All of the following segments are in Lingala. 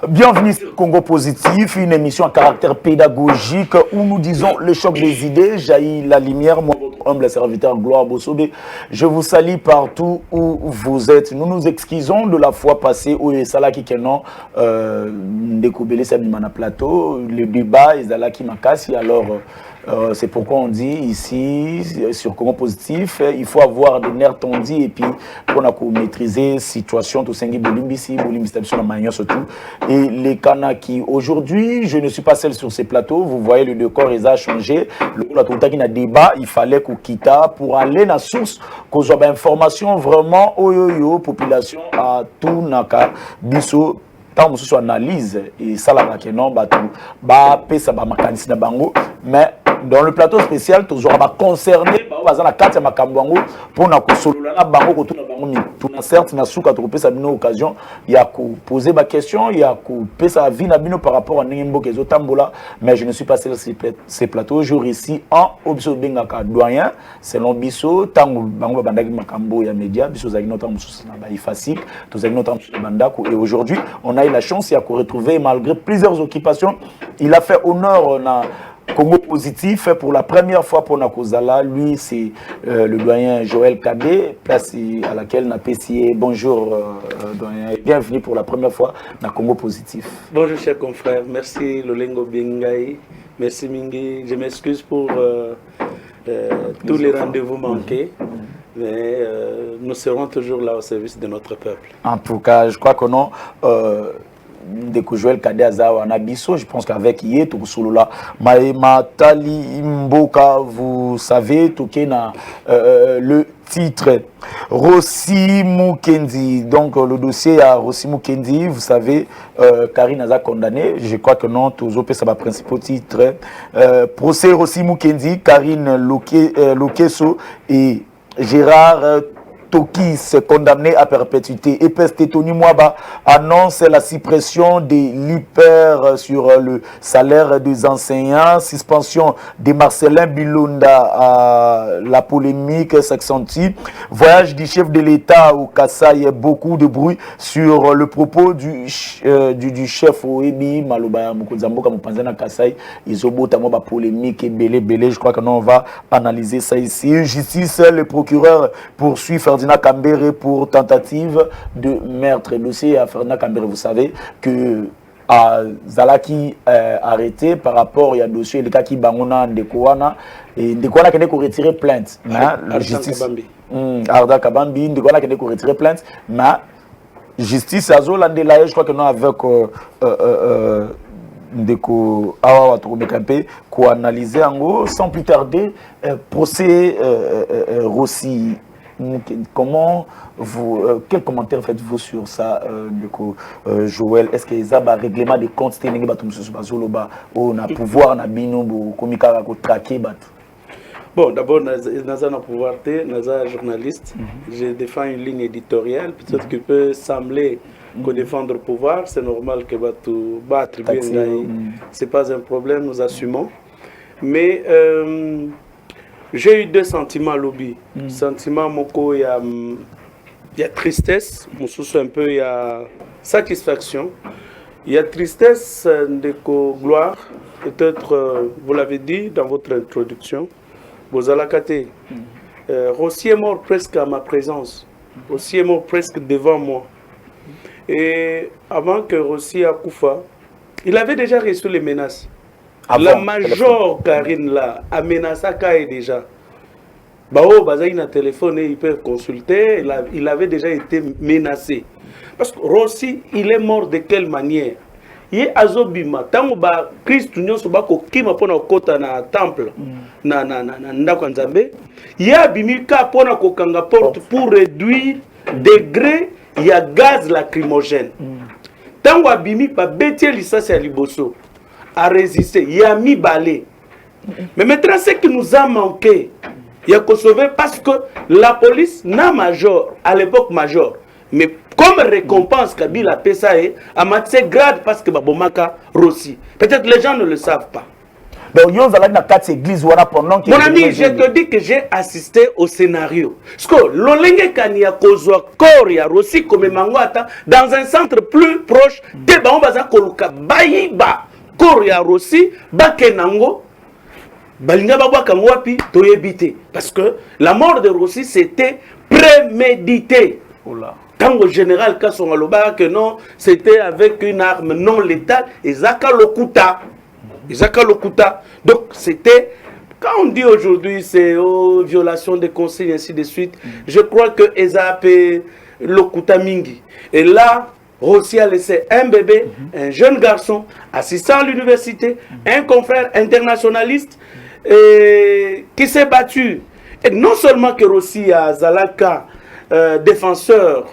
Bienvenue sur Congo Positif, une émission à caractère pédagogique où nous disons le choc des idées, jaillit la lumière. Moi, votre humble serviteur Gloire Bossobé, je vous salue partout où vous êtes. Nous nous excusons de la fois passée où les salaki kenon découbélé Sabimana Plateau, le débat est Zalaki Makasi. Alors, c'est pourquoi on dit ici, sur Congo Positif, il faut avoir des nerfs tendus et puis pour maîtriser la situation, tout ça, surtout. Et les Kanaki, aujourd'hui, je ne suis pas seul sur ces plateaux, vous voyez le décor, il a changé. Le débat, il fallait qu'on quitte pour aller dans la source, qu'on ait des informations vraiment, population, à tout, naka, biso. Tant que analyse et ça la non mais dans le plateau spécial tous aura concerné la carte ya makambo pour na kosolola na bango ko tuna bango tuna certes na suka to pesa bino occasion ya ko poser ma question ya ko pesa vie na bino par rapport à Nembo kezo tambola mais je ne suis pas sur ces plateaux jour ici en obso bengaka doyen selon biso tango bango bandaki makambo ya média biso za notre mususu na ba facile to za notre bandako et aujourd'hui on a eu la chance de retrouver malgré plusieurs occupations il a fait honneur na Congo Positif pour la première fois pour Nakozala. Lui, c'est le doyen Joël Kadé, place à laquelle n'a payé. Bonjour, doyen. Bienvenue pour la première fois dans Congo Positif. Bonjour, chers confrères. Merci, Lolengo Bengai. Merci, Mingi. Je m'excuse pour tous les rendez-vous manqués. Mais nous serons toujours là au service de notre peuple. En tout cas, je crois que non. De Joël Kadé Azawa Nabiso, je pense qu'avec Yeto Sulula, Maema Tali Mboka, vous savez, Tokena, le titre Rossi Mukendi, donc le dossier à Rossi Mukendi, vous savez, Karine Aza condamné, je crois que non, toujours ça va principal titre, procès Rossi Mukendi, Karine Lokeso et Gérard Tokis condamné à perpétuité. Et Tony Mwaba annonce la suppression de l'hyper sur le salaire des enseignants, suspension de Marcelin Bilonda à la polémique s'accentue. Voyage du chef de l'État au Kassai, beaucoup de bruit sur le propos du chef Oebi Maloba Mukozamboka Mupanzana Kassai. Ils ont notamment la polémique et belé. Je crois que nous on va analyser ça ici. Justice, le procureur poursuit Ferdinand Kambere pour tentative de meurtre. Dossier à Ferdinand Kambere, vous savez que Zalaki arrêté par rapport à dossier le cas qui bangona Ndekouana et Ndekouana qui a retiré plainte. La justice Arda Kabambi Ndekouana qui a retiré plainte, mais justice à Zolandela, je crois que nous avec Ndeko Awa Tourmekampe qu'on analysé en gros sans plus tarder procès Rossi. Comment vous, quel commentaire faites-vous sur ça, Joël? Est-ce que les abats règlement des comptes on a pouvoir na bino komika ko traquer bat? Bon, d'abord naza na pouvoir naza journaliste. Je défends une ligne éditoriale, peut-être que peut sembler qu'on défendre le pouvoir, c'est normal que batu battre bien. C'est pas un problème, nous assumons. Mais j'ai eu deux sentiments à lobby. Sentiment moko il y a tristesse, un peu il y a satisfaction. Il y a tristesse de gloire. Peut-être vous l'avez dit dans votre introduction. Bozalakate. Rossi est mort presque à ma présence. Rossi est mort presque devant moi. Et avant que Rossi Akoufa, il avait déjà reçu les menaces. Avant, la major Karine là a menacé Kaye déjà. Bao Bazaï a téléphoné, il peut consulter. Il avait déjà été menacé. Parce que Rossi, il est mort de quelle manière? Il est azobima. Tant que Christ n'yon soba ko kima pona kota na temple na ndako nzambe. Il y a bimika pona ko kanga porte pour réduire degré. Il y a gaz lacrymogène. Tant que bimi pa betie lisasi à liboso. À résister, il y a mis balai. Mais maintenant, ce qui nous a manqué, il y a qu'à sauver parce que la police n'a major, à l'époque major. Mais comme récompense, Kabila Pessaé a maté grade parce que Babomaka Rossi. Peut-être les gens ne le savent pas. Donc, yo zala na quatre églises wana pendant que mon ami, je te dis que j'ai assisté au scénario. Parce que l'olenge kania kozwa corps ya Rossi comme mangwata dans un centre plus proche de ba on baza koluka bayiba corps ya Rossi bakenango balinga babwaka ngwapi toyebite parce que la mort de Rossi c'était prémédité. Quand le général Kassonga Loba que non, c'était avec une arme non létale, Isaka Lokuta. Donc c'était, quand on dit aujourd'hui c'est violation des consignes, ainsi de suite, je crois que Ezap Lokuta Mingi. Et là, Rossi a laissé un bébé, un jeune garçon, assistant à l'université, un confrère internationaliste qui s'est battu. Et non seulement que Rossi a Zalaka, défenseur,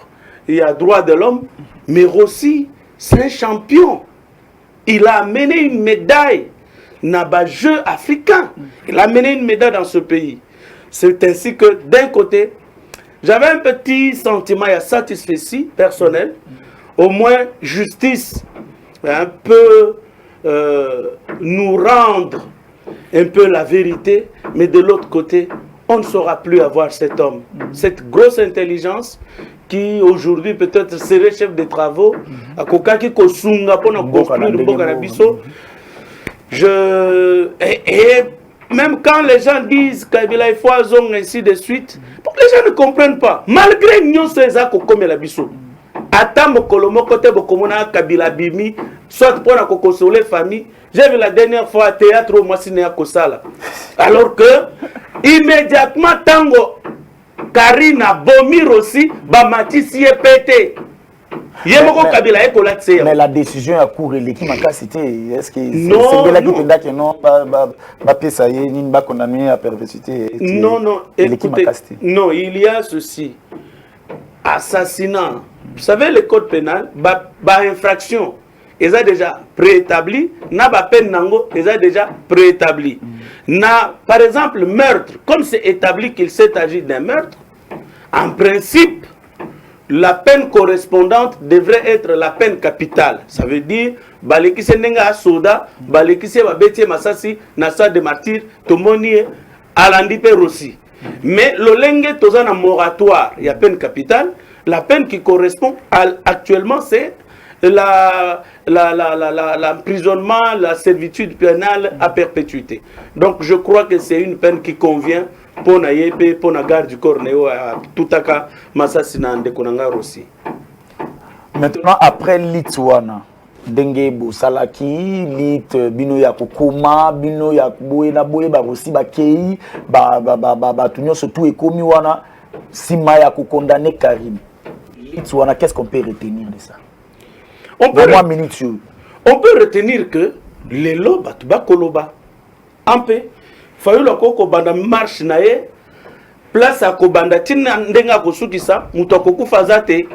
il y a droit de l'homme, mais Rossi, c'est un champion. Il a amené une médaille dans les Jeux africains. Il a amené une médaille dans ce pays. C'est ainsi que, d'un côté, j'avais un petit sentiment, il y a satisfaction personnel, au moins justice, un peu nous rendre un peu la vérité, mais de l'autre côté, on ne saura plus avoir cet homme, cette grosse intelligence qui aujourd'hui peut-être serait chef de travaux, à Kokaki Kosunga pour nous construire le Bokarabiso. Et même quand les gens disent qu'il faut azong ainsi de suite, les gens ne comprennent pas. Malgré nous, c'est ça comme la biso. Attends, Mokolomo côté Bokomona Kabila Bimi, soit pour la consoler famille. J'ai vu la dernière fois à théâtre au Massine à Kosala. Alors que immédiatement tango Karina Bomir aussi, Bamatisi est pété. Mais la décision à court et l'équipe en cas c'était est-ce que c'est là qui te dit que non pas ça y est ni pas condamné à perversité. Non écoutez, non il y a ceci assassinat. Vous savez le code pénal infraction ils ont déjà préétabli na ba peine nango ils ont déjà préétabli. Na par exemple meurtre comme c'est établi qu'il s'est agi d'un meurtre en principe la peine correspondante devrait être la peine capitale. Ça veut dire, balekise nenga soda, balekise babeti masasi, nasa de martyr, tomoni alandi pe Rossi. Mais l'olenge tozana moratoire, il y a peine capitale. La peine qui correspond actuellement, c'est l'emprisonnement, la servitude pénale à perpétuité. Donc je crois que c'est une peine qui convient pour la garde du corps à Toutaka, Massasina, Ndekonanga Rossi. Maintenant, après l'Itouana, Dengue Salaki, Lit, Bino Yakokoma, Bino Yakboe, Naboe, Barossi, Bakei, Tunyo, surtout Ekomi Wana, Sima Yakokondane Karim. L'Itouana, qu'est-ce qu'on peut retenir de ça? On peut retenir que les lobes, Bakoloba, en paix. Fayula koko banda marche nae place à kobanda tina ndenga kosukisa mutoko kufazate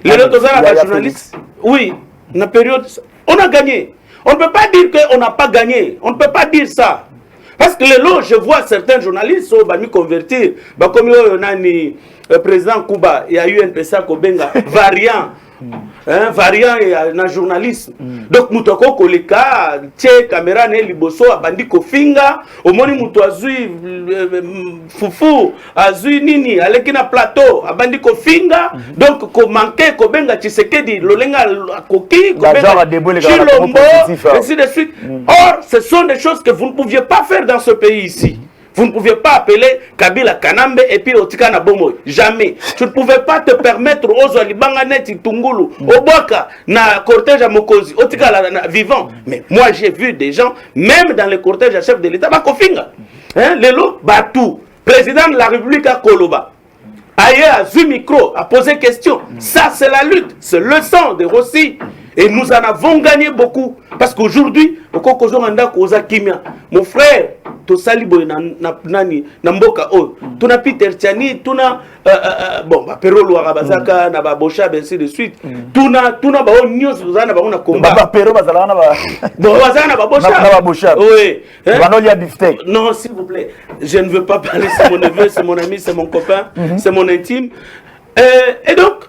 les autres journalistes oui na période on a gagné on ne peut pas dire que on n'a pas gagné on ne peut pas dire ça parce que les lots je vois certains journalistes sont bami convertir ba comme nani président Kuba il y a eu un PSA Kobenga variant variant et un journalisme. Donc mutoko koleka tie caméra ne liboso abandi kofinga omoni mutu azui fufu azui nini aleki na plateau abandi kofinga donc ko manquer ko benga Tshisekedi lolenga koki ko benga Chilombo ainsi de suite. Or ce sont des choses que vous ne pouviez pas faire dans ce pays ici. Vous ne pouviez pas appeler Kabila Kanambe et puis Otika na Bomoy. Jamais. Tu ne pouvais pas te permettre aux Alibanganeti, Tungulu, Oboka, na cortège à Mokozi, Otika la vivant. Mais moi j'ai vu des gens, même dans les cortèges à chef de l'État, Bakofinga. Lelo Batou, président de la République à Koloba. Ailleurs, à micro, a posé question. Ça, c'est la lutte. C'est le sang de Rossi. Et nous en avons gagné beaucoup. Parce qu'aujourd'hui, mon frère, Tosalibo nani namboka oh tuna Peter Tiani tuna bon Perolo Arabazaka na Babosha ainsi de suite tuna ba news zana ba na combat ba Pero bazala na ba bon bazana Babosha na Babosha oui Vanolia Biftek non s'il vous plaît je ne veux pas parler, c'est mon neveu, c'est mon ami, c'est mon copain, c'est mon intime et donc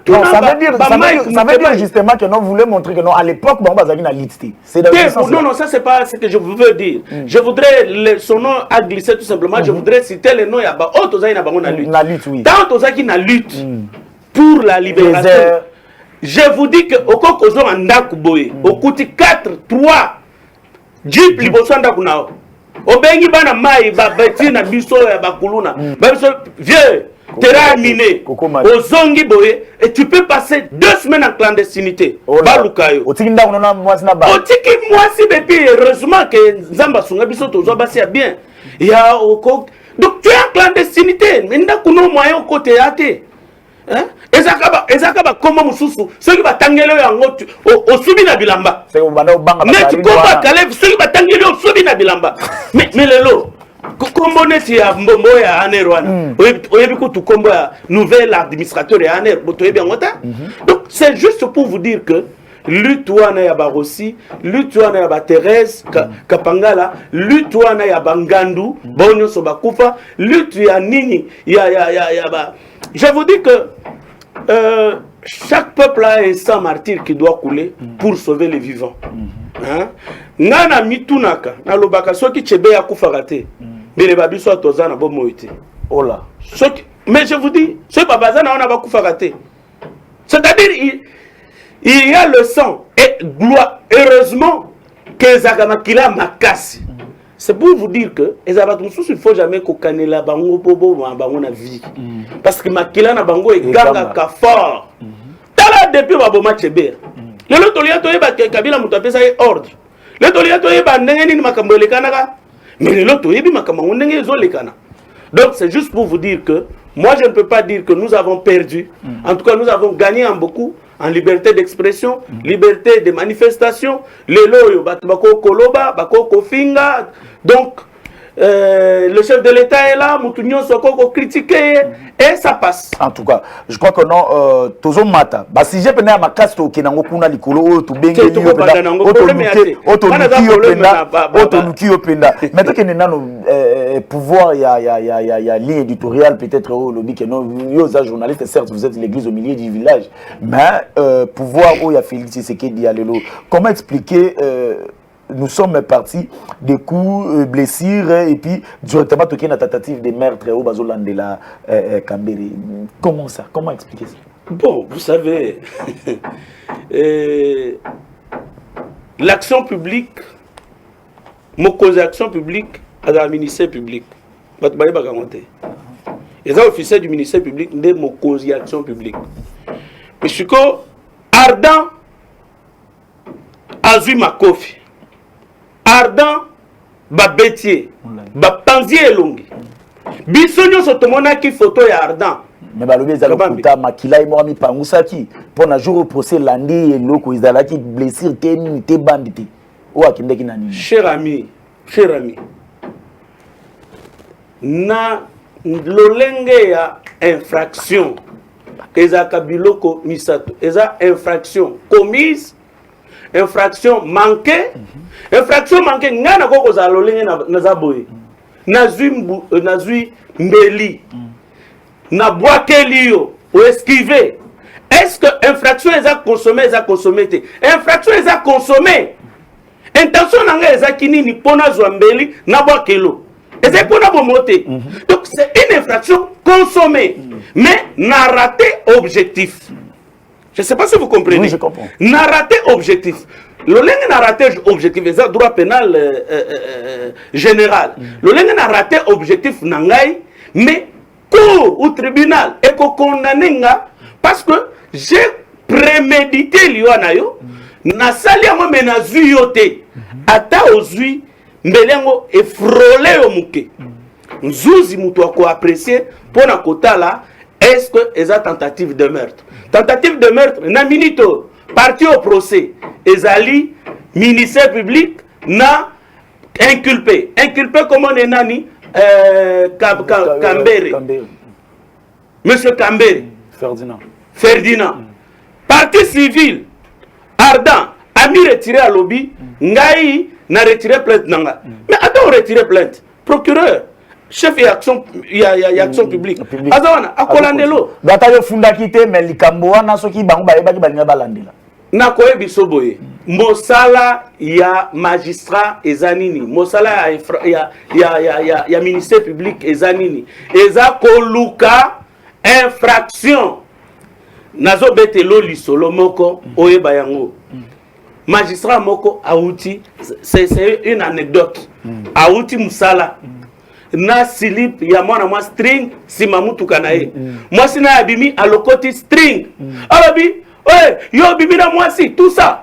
ça veut dire justement que nous voulons montrer que non, à l'époque, non, ça c'est pas ce que je veux dire. Je voudrais, son nom a glissé tout simplement, je voudrais citer le nom, il y a la lutte. Tant aux qui na lutte pour la libération. Je vous dis que au Kokozo en Ndakuboye, au Kouti 4, 3, Jeep liboso Ndakunao. Au Bengi Bana Mai, Babeti na Biso ya Bakuluna, vieux. Terrain miné, aux Zongi Boye, et tu peux passer 2 semaines en clandestinité. Balukayo. Otiki Mwasi Bepi, heureusement que Zamba Sunga Biso Tozo Basia bien. Il y a donc tu es en clandestinité, mais n'a kuno moyen au côté athée. Ezakaba comment mususu ceux qui batangelo yango au subi na bilamba. Mais tu comprends Caleb ceux qui batangelo au subi na bilamba. Mais lelo Kombo neti ya mbombo ya aner wana oyebi ko tukombo ya nouvel administrateur ya aner boto yebi ngota. Donc c'est juste pour vous dire que lutte wana ya Barossi, lutte wana ya ba Thérèse Kapangala, lutte wana ya Bangandu bonyo so bakufa, lutte ya nini ya ba. Je vous dis que chaque peuple a un sang martyr qui doit couler pour sauver les vivants. Ngana mitunaka na lobaka soki chebe ya kufagate. Mais les babis sont tous en bon moïté. Oh là. Mais je vous dis, ce babazana on a pas kufagate. C'est-à-dire il y a le sang et gloire. Heureusement que Zagamakila makasi. C'est pour vous dire que il ne faut jamais qu'on la bango bobo bango na vie. Parce que makila na bango est ganga ka fort. Tala depuis baboma chebe. Le lotolia toye ba kabila mutapesa ordre. Le lotolia toye ba ndenge ni makambo lekana. Mais le lotoye bi makambo ndenge zo lekana. Donc c'est juste pour vous dire que moi je ne peux pas dire que nous avons perdu. En tout cas nous avons gagné en beaucoup. En liberté d'expression, liberté de manifestation, les loyaux, bako koloba, bako kofinga. Donc, le chef de l'État est là, Moutounion Soko critiqué, et ça passe. En tout cas, je crois que non, Tozo Mata, si j'ai peine à ma casse, tu es en kuna likolo, tu bengi, maintenant qu'il y a un pouvoir, il y a ligne éditoriale, peut-être au lobby, que non, vous êtes journaliste, certes, vous êtes l'église au milieu du village, mais pouvoir où il y a Félix Tshisekedi, comment expliquer nous sommes partis des coups, blessures et puis directement toqué la tentative de meurtre au Bazoland de la Kambere. Comment ça? Comment expliquer ça? Bon, vous savez, l'action publique, mon cause d'action publique à la ministère public. Les officiers du ministère public de mon cause d'action publique. Mais je suis ardent Azui Makofi. Ardent babetier bapanzi elongi biso nyonso tomonaki photo ya Ardent mais balobi ezali kuta makila imo mi pangusaki pona jour procès landi eloko ezalaki blessure te ni te bandité o akindeki na nini. Cher ami na lolenge ya infraction ezaka biloko misato eza infraction commise, infraction manquée. Infraction manquée, ngana koko za lolenge na zaboye. Nazui mbeli. Na boakeli yo, ou esquiver. Est-ce que infraction est consommé te? Infraction est consommée. Intention nanga ezakini ni pona zwa mbeli na boakelo. Eza pona bomote. Donc c'est une infraction consommée, mais n'a raté objectif. Je ne sais pas si vous comprenez. Oui, je comprends. N'a raté objectif. Le lingue n'a raté objectif, c'est le droit pénal général. Le lingue n'a raté objectif nangai, mais cour ou tribunal est condamné parce que j'ai prémédité l'ioanayo, n'a sali à moi menazu yote, ata ozui, mbelengo et frôlé au mouké. Nzouzi moutou ko apprécier pour na kota là, est-ce que c'est une tentative de meurtre? Tentative de meurtre, na minito. Parti au procès, ezali ministère public na inculpé. Inculpé comment on est nani Kambere. Monsieur Kambere. Ferdinand. Parti civil, Ardent, a mis retiré à lobby, Ngaï n'a retiré plainte nanga. Mais attends, retiré plainte. Procureur, chef et action action publique azawana akolandelo data yo funda kité mais likambo wana soki bango bayebaki balinga balandela na koyebi soboye mosala ya magistrat ezanini mosala ya ministère public ezanini eza koluka infraction nazo betelo lisolo moko oyeba yango magistrat moko auti c'est une anecdote auti musala na slip ya mwana mwa string sima mutuka na ye mwasi na abimi alokoti string alobi oye yo bibi na mwasi tout ça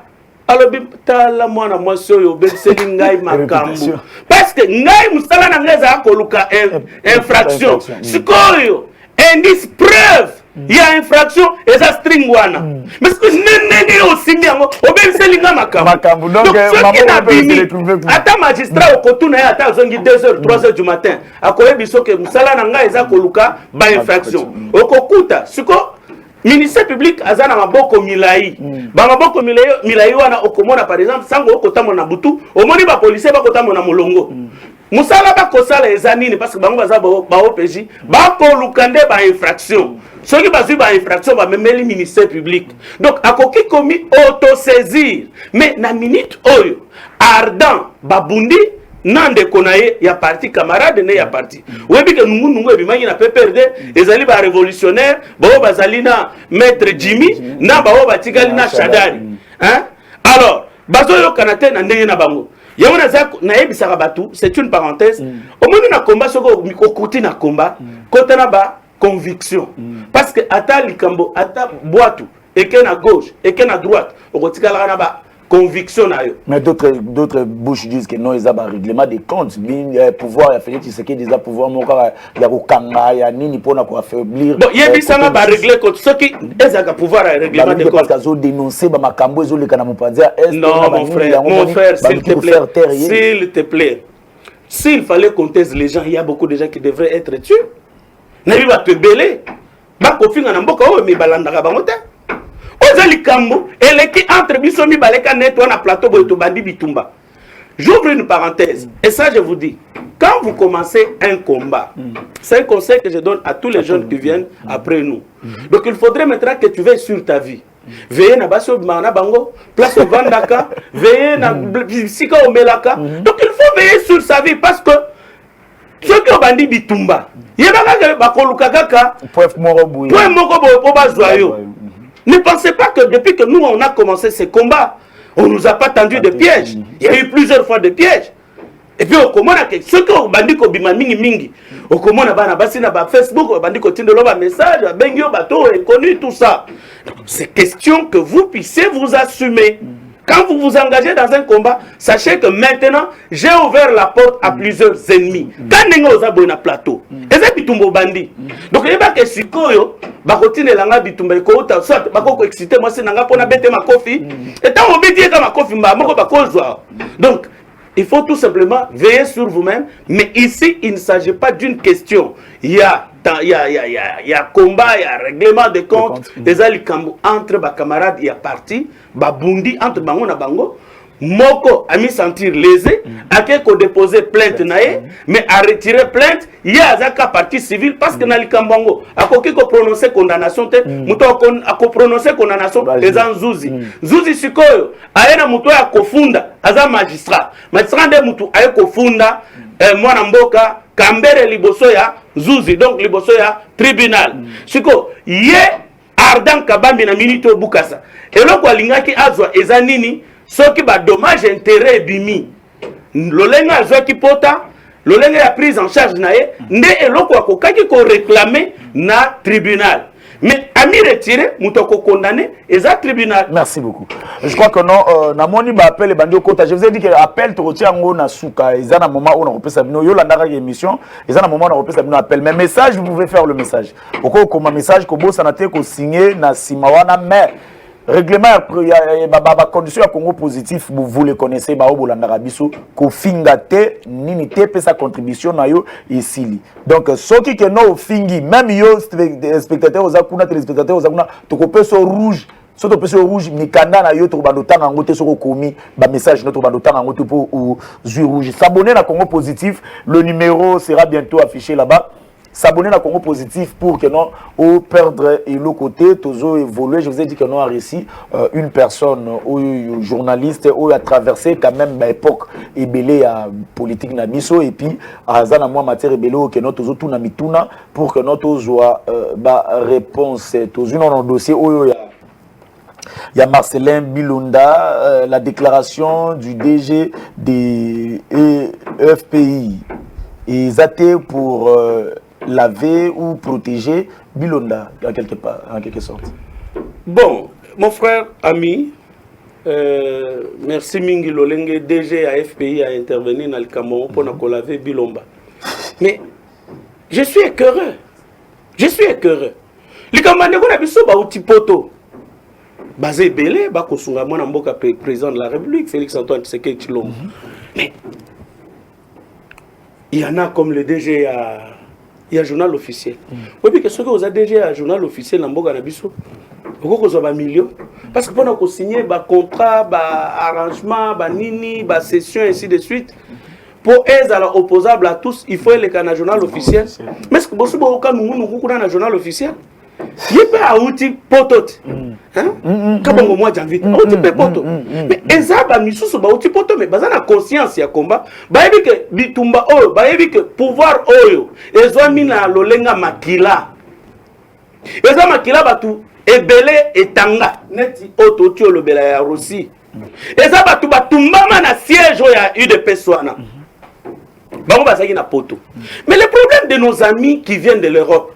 alobi tala mwana mwasi oyo obebiseli ngai makambo parce que ngai musala na ngai ezala koluka infraction sikoyo indice preuve ya infraction eza string wana mais que nenge osimbi yango obebiseli ngai makambo donc soki na bimi ata magistrat okotuna ye ata azongi 2h 3h du matin akoyebi soki musala na ngai eza koluka ba infraction okokuta siko ministère public azana maboko milai ba maboko milai wana okomona par exemple sango okotamo na butu omoni ba policier bakotamo na molongo musala bakosala eza nini parce que bango baza ba OPJ bakoluka nde ba infraction soki bazwi ba infraction ba memeli ministère public donc akoki komi autosaisir mais na minute oyo ardent babundi nande konaye ya parti camarade ne ya parti webi ke nungu ebimanyi na PPRD ezali ba révolutionnaire bao bazali na maître Jimmy na bao batikali na Shadari hein alors bazo yo kanate na ndenge na bango yamona za na yebisaka batu c'est une parenthèse omoni na combat soko okoti na combat kota na ba conviction parce que ata likambo ata boatu eke na gauche eke na droite okotikala na ba conviction na yo. Mais d'autres bouches disent que non, ils ont un règlement des comptes. Pouvoir, il y a fait des pouvoir, il y a Kanga, il y a Nini pour affaiblir. Bon, il y a des gens qui régler compte. Ceux qui ont pouvoir à règlement des comptes. Parce qu'ils ont dénoncé, non, mon frère, s'il te plaît. S'il fallait compter les gens, il y a beaucoup de gens qui devraient être tués. Nabi va te belé. Ba kofinga na mboka o mi balandaka bangote. Ozali kambo eleki entre biso mi baleka netwa na plateau boyo bandi bitumba. J'ouvre une parenthèse et ça je vous dis, quand vous commencez un combat, c'est un conseil que je donne à tous les jeunes qui viennent après nous. Donc il faudrait maintenant que tu veilles sur ta vie. Veillez na baso mana bango, place au Vandaka, veillez na sika o melaka. Donc il faut veiller sur sa vie parce que ceux qui ont bandi bitumba, yebaka ba koluka kaka, point moko bo bazwa yo. Ne pensez pas que depuis que nous on a commencé ces combats, on nous a pas tendu de pièges. Il y a eu plusieurs fois de pièges. Et puis au comment ceux qui ont bandi ko bima mingi mingi, au comment na bana basi na ba Facebook, bandi ko tindo ba message, bengio bateau est connu tout ça. C'est question que vous puissiez vous assumer. Quand vous vous engagez dans un combat, sachez que maintenant, j'ai ouvert la porte à plusieurs ennemis. Quand vous avez abonné à plateau, et c'est bitumbo bandi. Donc, il y a que si koyo, bakotine langa bitumba ekota, soit bakoko excité, moi c'est nanga pona bete ma kofi, et tant on bédié comme ma kofi, mako bakozwa. Donc, il faut tout simplement veiller sur vous-même, mais ici, il ne s'agit pas d'une question. Il y a combat, il y a règlement de compte, des alikambo entre les camarades, il y a parti, babundi entre bango na bango, moko a mis sentir lésé, a quelqu'un déposé plainte naé, mais a retiré plainte, il y a un partie civile parce que nalikambango a quelqu'un prononcé condamnation, muto a prononcé condamnation les Zouzi. Zouzi sikoyo, a yena muto a kofunda, aza magistrat de mutu a kofunda, mwana mboka kambere liboso ya Zouzi, donc liboso ya tribunal. Siko ye ardent kabambi na minito bukasa. Et là quoi lingaki azwa ezanini soki ba dommage intérêt bimi. Lolenga azwa ki pota, lolenga ya prise en charge nae, nde eloko akokaki ko réclamer na tribunal. Mais à m'y retirer, moutoko condamné, et ça tribunal. Merci beaucoup. Je crois que non, Namoni m'a appelé Bandio Kota. Je vous ai dit que l'appel te retient en na souka. Ils ont un moment où on repère ça. Yo la nara émission. Ils ont un moment où on repère ça. Appel. Mais message, vous pouvez faire le message. Pourquoi comme message que vous sanate ko signé na simawana mais règlement il y a condition à Congo positif vous les connaissez ba obolanda rabiso ko fingate nini te pe sa contribution na yo ici donc ceux qui no fingi même yo spectateurs aux akuna téléspectateurs aux akuna to ko peso rouge Surtout parce que rouge, mikanda na yo to bandotanga ngote soko komi ba message notre bandotanga ngote pour rouge. S'abonner à Congo Positif, le numéro sera bientôt affiché là-bas. S'abonner à Congo Positif pour que non au perdre et le côté toujours évoluer. Je vous ai dit que non a réussi une personne ou journaliste ou a traversé quand même l'époque ébélé à politique nabiso et puis à zana moi matière ébélé que non toujours tout na mituna pour que non toujours réponse toujours non dossier il y a Marcelin Bilunda, la déclaration du DG des FPI et zaté pour laver ou protéger Bilonda en quelque sorte. Bon, mon frère, ami, merci Mingi Lolenge, DG à FPI a intervenu dans le Cameroun pour nous laver Bilomba. Mais je suis écœureux. Je suis écœureux. Les Camerounais ont besoin d'un petit poteau. Basé Belé, Bakosunga, moi, Namboka, président de la République, Félix Antoine Tshisekedi Tshilombo. Mais il y en a comme le DG à. Il y a un journal officiel. Oui, mais qu'est-ce que vous avez déjà un journal officiel dans Mboga Nabiso? Vous avez un million. Parce que pendant qu'on signe un contrat, un arrangement, un nini, une session, ainsi de suite, pour être opposable à tous, il faut aller dans un journal officiel. Mais est-ce que vous avez un journal officiel? Il n'y a pas un outil potot. Comme moi, j'ai envie de outil potot. Mais ezaba misusu ba outil potot, mais bazana conscience ya combat. Bayebi que bitumba oyo, bayebi que pouvoir oyo, ezwami na lolenga makila. Eza makila batu ebele etanga neti ototi olobela ya Russie. Eza batu batumbama na siège ya UDPS wana. Bango bazaki na poto. Mais le problème de nos amis qui viennent de l'Europe,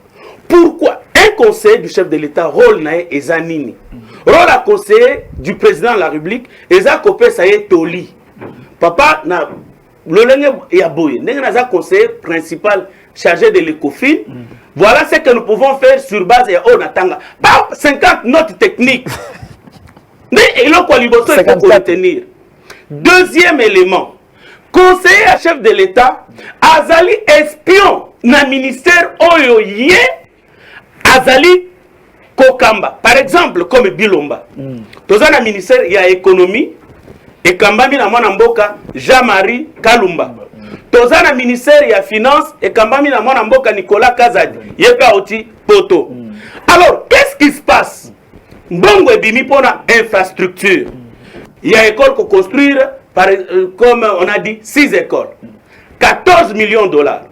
pourquoi un conseiller du chef de l'État, rôle nae ezanini. Rôle à conseiller du président de la République, eza kopé ça est toli. Papa na lolenge ya boye, n'est pas conseiller principal chargé de l'ECOFIN. Voilà ce que nous pouvons faire sur base de Onatanga. Pas 50 notes techniques. Mais il faut retenir. Deuxième élément, conseiller à chef de l'État, azali espion na ministère oyoye. Azali Kokamba, par exemple, comme Bilomba. Dans un ministère, il y a économie, et Kambami na mwana mboka Jean-Marie Kalumba. Dans un ministère, il y a finance, et Kambami na mwana mboka Nicolas Kazadi. Il y a aussi Poto. Alors, qu'est-ce qui se passe? Mbongo et bimi pour infrastructure. Il y a école pour construire, comme on a dit, 6 écoles. 14 millions de dollars.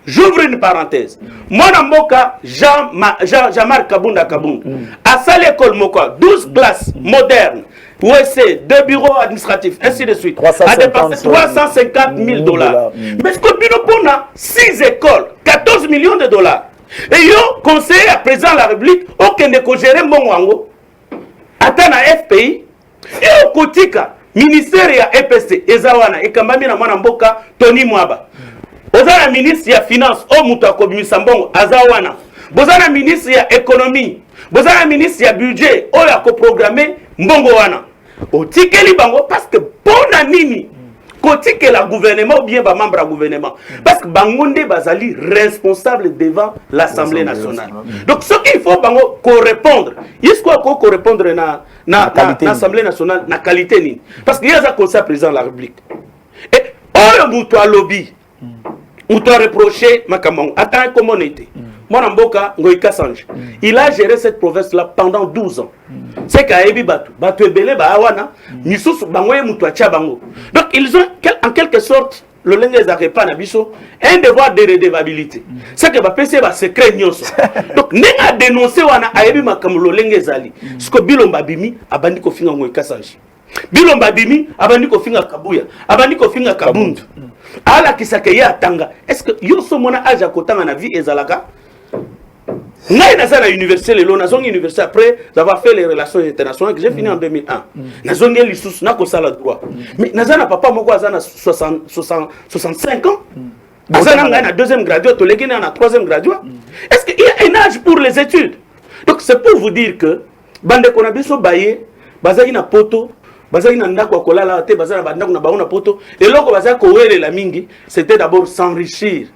J'ouvre une parenthèse. Mon amboka Jean-Marc Kabunda Kabunda. À ça l'école Moka, 12 classes modernes. OSC, 2 bureaux administratifs, ainsi de suite. A dépensé 350 000 dollars. Mais ce que nous avons 6 écoles, 14 millions de dollars. Et yo conseiller à président de la République, aucun ne géré mon wango. Attends à FPI. Et au Kotika, ministère ya EPC, Ezawana, et Kambami na Mwanamboka, Tony Mwaba. Bozana ministre ya finance o mutu akobimisa mbongo azawana. Bozana ministre ya économie. Bozana ministre ya budget o ya koprogrammer mbongo wana. Otikeli bango parce que pona nini kotike la gouvernement ou bien ba membre à gouvernement parce que bangonde bazali responsable devant l'Assemblée nationale. Donc ce qu'il faut bango ko répondre. Est-ce ko répondre na l'Assemblée nationale na qualité ni parce que il y a ça conseil président de la République. Et oyo mutu a lobby on doit reprocher Makamon. Attends, comment on était. Moi, Namboka, Ngoïka Sange. Il a géré cette province-là pendant 12 ans. C'est qu'à Ebi Batu, Batu Ebele, Bahawana, Nissus, Bangoye, Moutouacha, Bango. Donc, ils ont, en quelque sorte, le Lengue Zarepa Nabiso, un devoir de redevabilité. C'est que PC va se créer Nyoso. Donc, Nenga dénoncé, Wana, à Ebi Makamon, le Lengue Zali. Ce que Bilomba Bimi, a bandi ko finga Ngoïka Sange. Bilomba Bimi, a bandi ko finga Kabuya, a bandi ko finga Kabund. Ala kisake ya tanga. Est-ce que yoso mona aja kotanga na vie ezalaka? Ngai na université le na université après avoir fait les relations internationales que j'ai fini en 2001. Na zongi lisusu na ko sala droit. Mais na papa moko azana 65 ans. Azana ngai na deuxième graduat to leki na troisième graduat. Est-ce qu'il y a un âge pour les études? Donc c'est pour vous dire que bande kona biso baye bazaki na poto bazaki na ndako kolala te bazana bandako na baona poto et loko bazaki ko wele la mingi c'était d'abord s'enrichir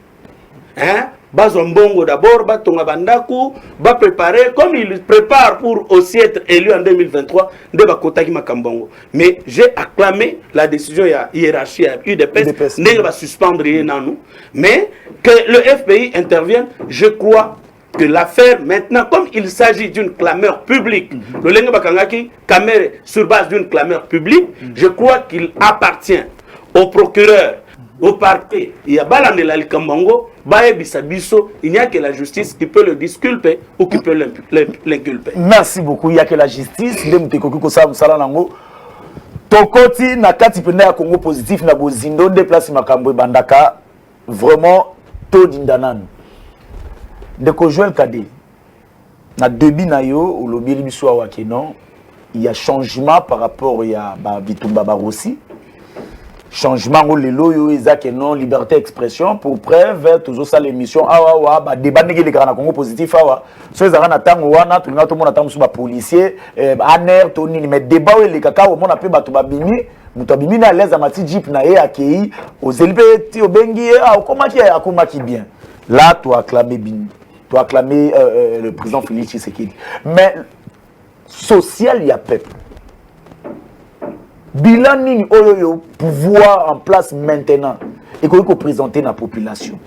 hein Bazon Bongo d'abord, Batonga Bandaku, va préparer, comme il prépare pour aussi être élu en 2023, de Bakotaki Makambongo. Mais j'ai acclamé la décision, il y a hiérarchie, il y a UDPS, ne va suspendre Nanou. Mais que le FPI intervienne, je crois que l'affaire maintenant, comme il s'agit d'une clameur publique, le Lengue Bakangaki, caméra sur base d'une clameur publique, je crois qu'il appartient au procureur, au parquet, il y a Balandela Likambango, il n'y a que la justice qui peut le disculper ou qui peut l'inculper. Merci beaucoup. Il n'y a que la justice. Tokoti na kati pena ya Congo positif na bozindo déplace makambo bandaka vraiment to dindanan. Ndeko Joël Kade na début na yo ou lobili biso wa kenon il y a changement par rapport à Bitumba Barossi. Changement au lelo yo ezake non liberté d'expression pour preuve toujours ça l'émission awa ba débat ngi de Congo positif awa so ezaka na tango wana tulinga to mona tango so ba policier aner to nini mais débat le kaka o mona pe bato ba bimi muto bimi na l'aise amati jeep na e akei ozeli pe ti obengi akomaki bien là tu acclamer bin tu acclamer le président Félix Tshisekedi mais social il y a peuple. Bilan nini oyo pouvoir en place maintenant et qu'on peut présenter la population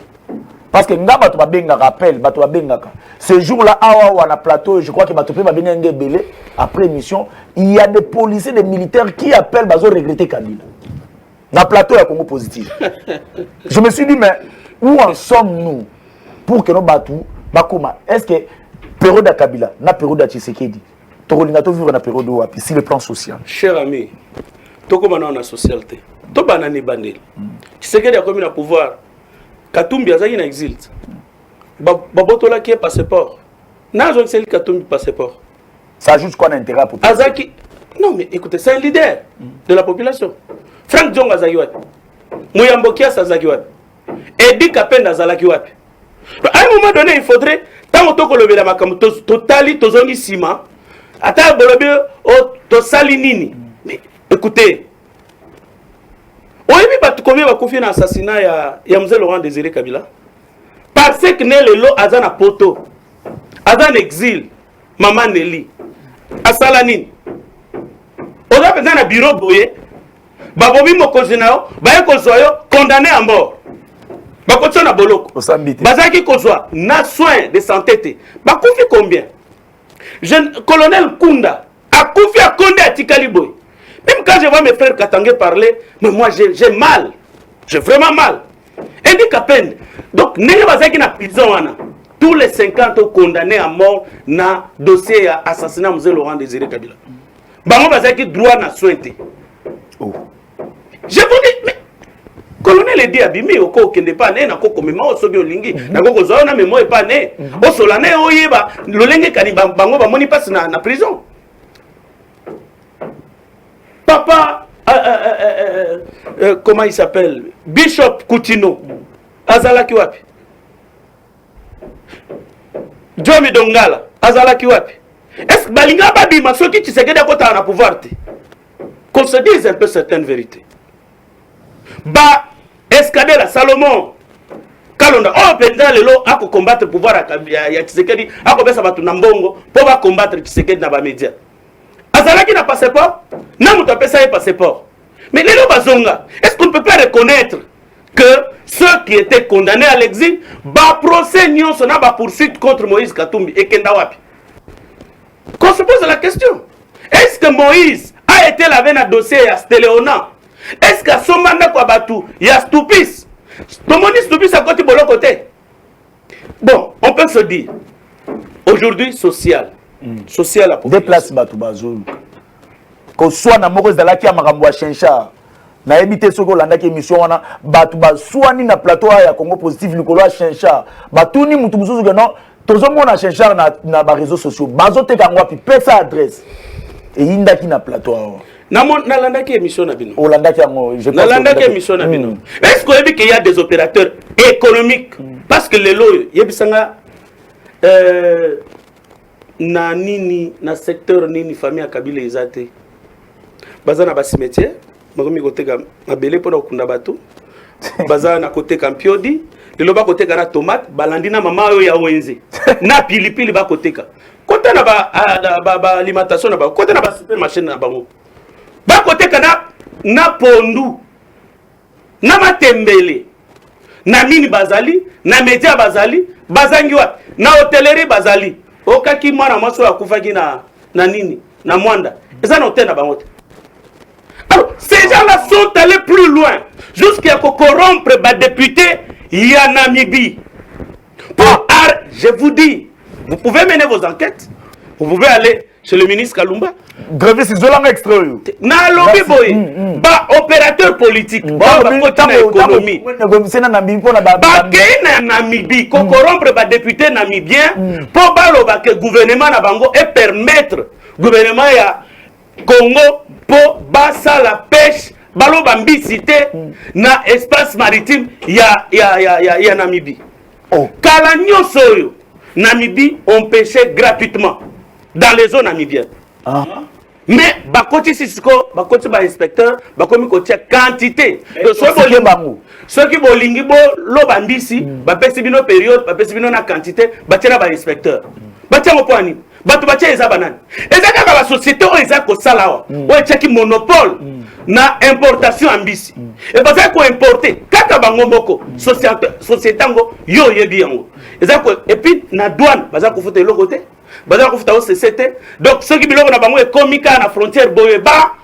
parce que nga bato ba benga rappel bato ba benga ce jour là awa na plateau je crois que bato pe ba benga ngebele après émission il y a des policiers des militaires qui appellent bazo regretter Kabila na plateau ya Congo positif. Je me suis dit mais où en sommes-nous pour que nos batou bakoma est-ce que période de Kabila na période de Tshisekedi tokolinga to vivre na période wapi si le plan social. Cher ami, toko bana na socialité to bana ni bandel Tshisekedi a commis le pouvoir Katumbi azaki na exil babotola qui est passeport nazo c'est Katumbi passeport ça ajoute quoi d'intérêt pour azaki non mais écoutez c'est un leader de la population. Frank Djonga azaki wapi Muyambo Kiasa azaki wapi Edi Kapenda azaki wapi à un moment donné il faudrait tant toko lobela makambo totali tozongi sima ata bolobi o to salinini. Mais écoutez, oyebi batu combien va confier dans l'assassinat ya Mzee Laurent Désiré Kabila parce que ne lelo azana poto azana exil maman Nelly asala nini oza penza na bureau boye babobi mokonzi na yo baye kozwa yo condamné à mort bakotso na boloko bazaki kozwa na soin de santé te bakufi combien colonel Kunda a confié à Condé à Tikaliboy. Même quand je vois mes frères Katangé parler, mais moi j'ai mal. J'ai vraiment mal. Et dit Kapen. Donc, n'est pas ça qui n'a prison. Tous les 50 condamnés à mort dans le dossier assassinat de Laurent Désiré Kabila. Bango ba qui droit na sointé. Oh. Je vous dis, mais colonel est dit abimi au ko kende pas né na ko komema o sobi olingi na ko zo na memo e pas né o solane o yeba lolenge kani bango ba moni passe na prison. Papa comment il s'appelle Bishop Koutino azalaki wapi Jomi Dongala azalaki wapi est-ce balinga babima soki Tshisekedi akota na pouvoir te qu'on se dise un peu certaines vérités ba Escadela Salomon Kalonda oh pendant lelo ako combattre pouvoir ya Tshisekedi ako besa batu na mbongo po ba combattre Tshisekedi na ba média azalaki na passeport na muto apesa ye passeport mais lelo bazonga est-ce qu'on ne peut pas reconnaître que ceux qui étaient condamnés à l'exil ba procès nyonso na ba poursuite contre Moïse Katumbi et kenda wapi qu'on se pose la question est-ce que Moïse a été lavé na dossier ya Stéléona. Est-ce qu'à son mandat, il y a Stoupis? Tout le monde dit Stoupis à côté de l'autre côté. Bon, on peut se dire, aujourd'hui, social. Social à population. Déplace Batou Bazoul. Qu'on soit dans Maurice Dalaki à Maramboua Chencha, na évité ce qu'on a dit émission, Batou Bazoua ni na plateau à Congo positif, le colo à Chencha. Batou ni Moutoumoussou, non, tout le monde a Chencha na réseaux sociaux. Bazo te kangwa, puis paie sa adresse. Et il y a qui na plateau. Nalandaki émission na bino. Nalandaki émission na bino. Est-ce qu'il y a des opérateurs économiques parce que les lois yebisanga na nini na secteur nini famille ya Kabila ezate. Bazana ba cimetière, makomi côté ka mabele pour okunda bato. Bazana côté Kampiodi, lelo bakoteka na tomate balandi na mama oyo ya wenze na pilipili bakoteka kota na ba alimentation na ba kota na ba supermarché na bango bakoteka na pondu na matembele na mini bazali na media bazangi wapi na hotellerie bazali okaki mwana mwaso akufaki na nini na mwanda eza na hotel na bango. Alors ces gens-là sont allés plus loin jusqu'à corrompre les députés ya Namibie. Je vous dis, vous pouvez mener vos enquêtes, vous pouvez aller chez le ministre Kalumba. Grevé c'est Zolang extra. Na lobby boy, ba opérateur politique, ba côté na économie. Ba na Namibie, ko corrompre ba député namibien pour ba loba que gouvernement na bango et permettre gouvernement ya Congo pour basa la pêche balo bambicité na espace maritime ya Namibie. Kala nyonso oyo Namibie on pêchait gratuitement dans les zones namibiennes. Mais bakoti sisiko bakoti ba inspecteur bakomi kotia quantité de ceux qui bolingi bo lo bambisi ba pesi bino période ba pesi bino na quantité ba tiena ba inspecteur ba tiena point batu batia eza banani eza kaka ba société o eza ko sala wa o etiaki monopole na importation ambisi et baza ko importer kaka bango moko société ngo yo yebi yango eza ko et puis na douane baza ko futa eloko te baza ko futa o CCT donc ceux qui biloko na bango e komika na frontière boye ba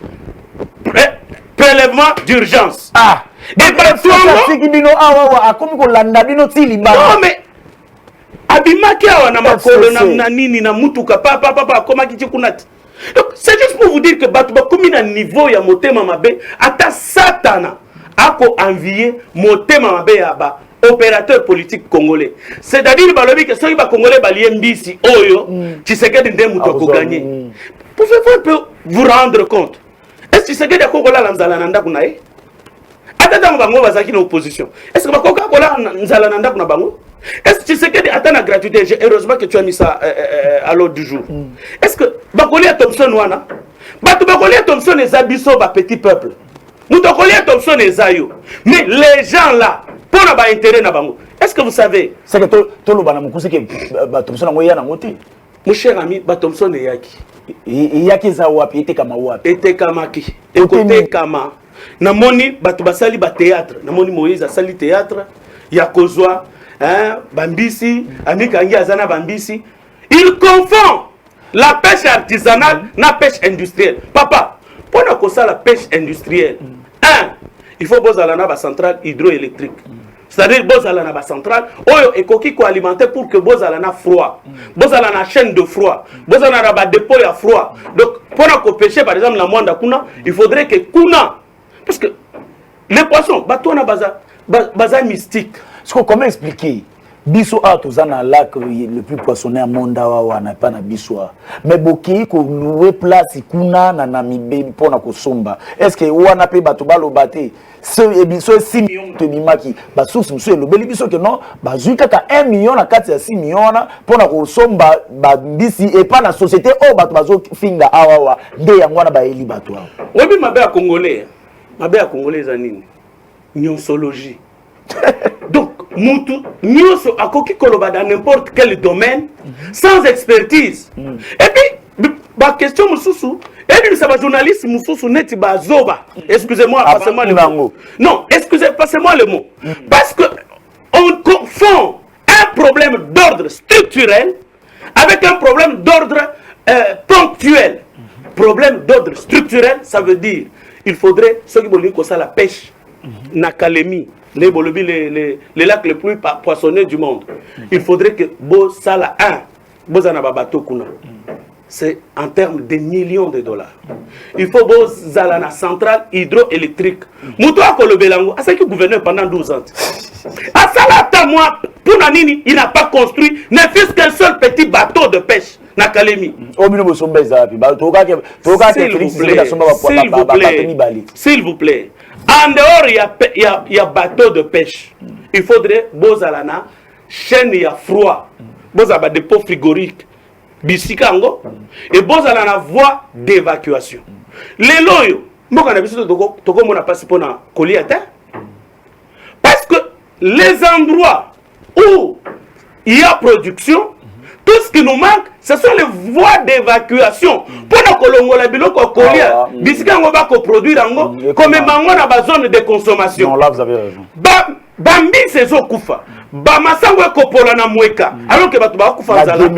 prélèvement d'urgence et pas tout qui bino awa akomi ko landa bino tili ba non mais abimaki awa na makolo na nini na mutuka papa akomaki tikunati. Donc c'est juste pour vous dire que batu bakomi na niveau ya motema mabe ata satana ako envier motema mabe ya ba opérateur politique congolais. C'est-à-dire balobi que soki ba congolais balié mbisi oyo Tshisekedi nde muto ko gagner. Pouvez-vous un peu vous rendre compte? Est-ce que Tshisekedi akokola la nzala na ndaku na ye? Atata bango bazaki na opposition. Est-ce que bakoka kola nzala na ndaku na bango? Est-ce que Tshisekedi attend la gratuité? Heureusement que tu as mis ça à l'ordre du jour. Est-ce que Bakolia Thompson wana Bakolia Thompson est abisso ba petit peuple. Bakolia Thompson est ayo. Mais les gens là pour na ba intérêt na bango. Est-ce que vous savez? C'est que to lo bana mukuse ke Thompson ngo ya na ngoti. Mon cher ami, Thompson est yaki. Yaki za wapi ete kama wapi? Ete kama ki. Ekote kama. Na moni batu basali ba théâtre. Na moni Moïse asali théâtre ya kozwa Bambisi, Amikangi Azana Bambisi, il confond la pêche artisanale na pêche industrielle. Papa, pour nous ça la pêche industrielle, il faut bozalana ba centrale hydroélectrique. C'est-à-dire bozalana ba centrale, oyo ekoki ko alimenter pour que bozalana froid. Bozalana chaîne de froid. Bozalana ba dépôt ya froid. Donc pour nous pêcher par exemple la Mwanda kuna, il faudrait que kuna parce que les poissons, batona baza mystique. Comment expliquer? Biso a tozana lac le plus poissonné à Mondawa wana pas na biswa. Mais boki ko louer place kuna na Namibie pona ko somba. Est-ce que wana pe bato balo baté ce biso 6 millions de bimaki ba source monsieur le beli biso que non ba zuika ka 1 million na 4 ya 6 millions pona ko somba ba bisi et pas la société o bato bazo finga awawa nde yango wana ba eli bato. Webi mabe ya congolais. Mabe ya congolais za nini? Nyonsologie. Donc, Moutou, nous akoki koloba dans n'importe quel domaine, sans expertise. Et puis, ma question, Moussoussou, et puis, ça va journaliste, Moussoussou, neti bazoba. Excusez-moi, passez-moi le mot. Non, passez-moi le mot. Parce que on confond un problème d'ordre structurel avec un problème d'ordre ponctuel. Problème d'ordre structurel, ça veut dire, il faudrait, ceux qui veulent dire que ça la pêche, Nakalemi, les lacs les plus poissonnés du monde. Il faudrait que Bosala 1, Bozana Babato Kuna, c'est en termes de millions de dollars. Il faut Bozala na centrale hydroélectrique. Moutoua Kolobelango, à ce que gouverneur pendant 12 ans. À Salata, moi, pour Nanini, il n'a pas construit ne fût qu'un seul petit bateau de pêche. S'il vous plaît. En dehors, il y a bateau de pêche. Il faudrait Bozalana, chaîne ya froid. Bozaba dépôt frigorifique. Bisikango. Et Bozalana voie d'évacuation. Les loyaux, moi, quand on a vu toko mona passé pour na coliata. Parce que les endroits où il y a production, tout ce qui nous manque, ce sont les voies d'évacuation. Pour que la biloko kolia, bisika ngo ba ko produire ngo, comme mango na ba zone de consommation. Non, là vous avez raison. Bambi sezo kufa. Ba masango ekopola na mweka. Alors que batu ba kufa zala.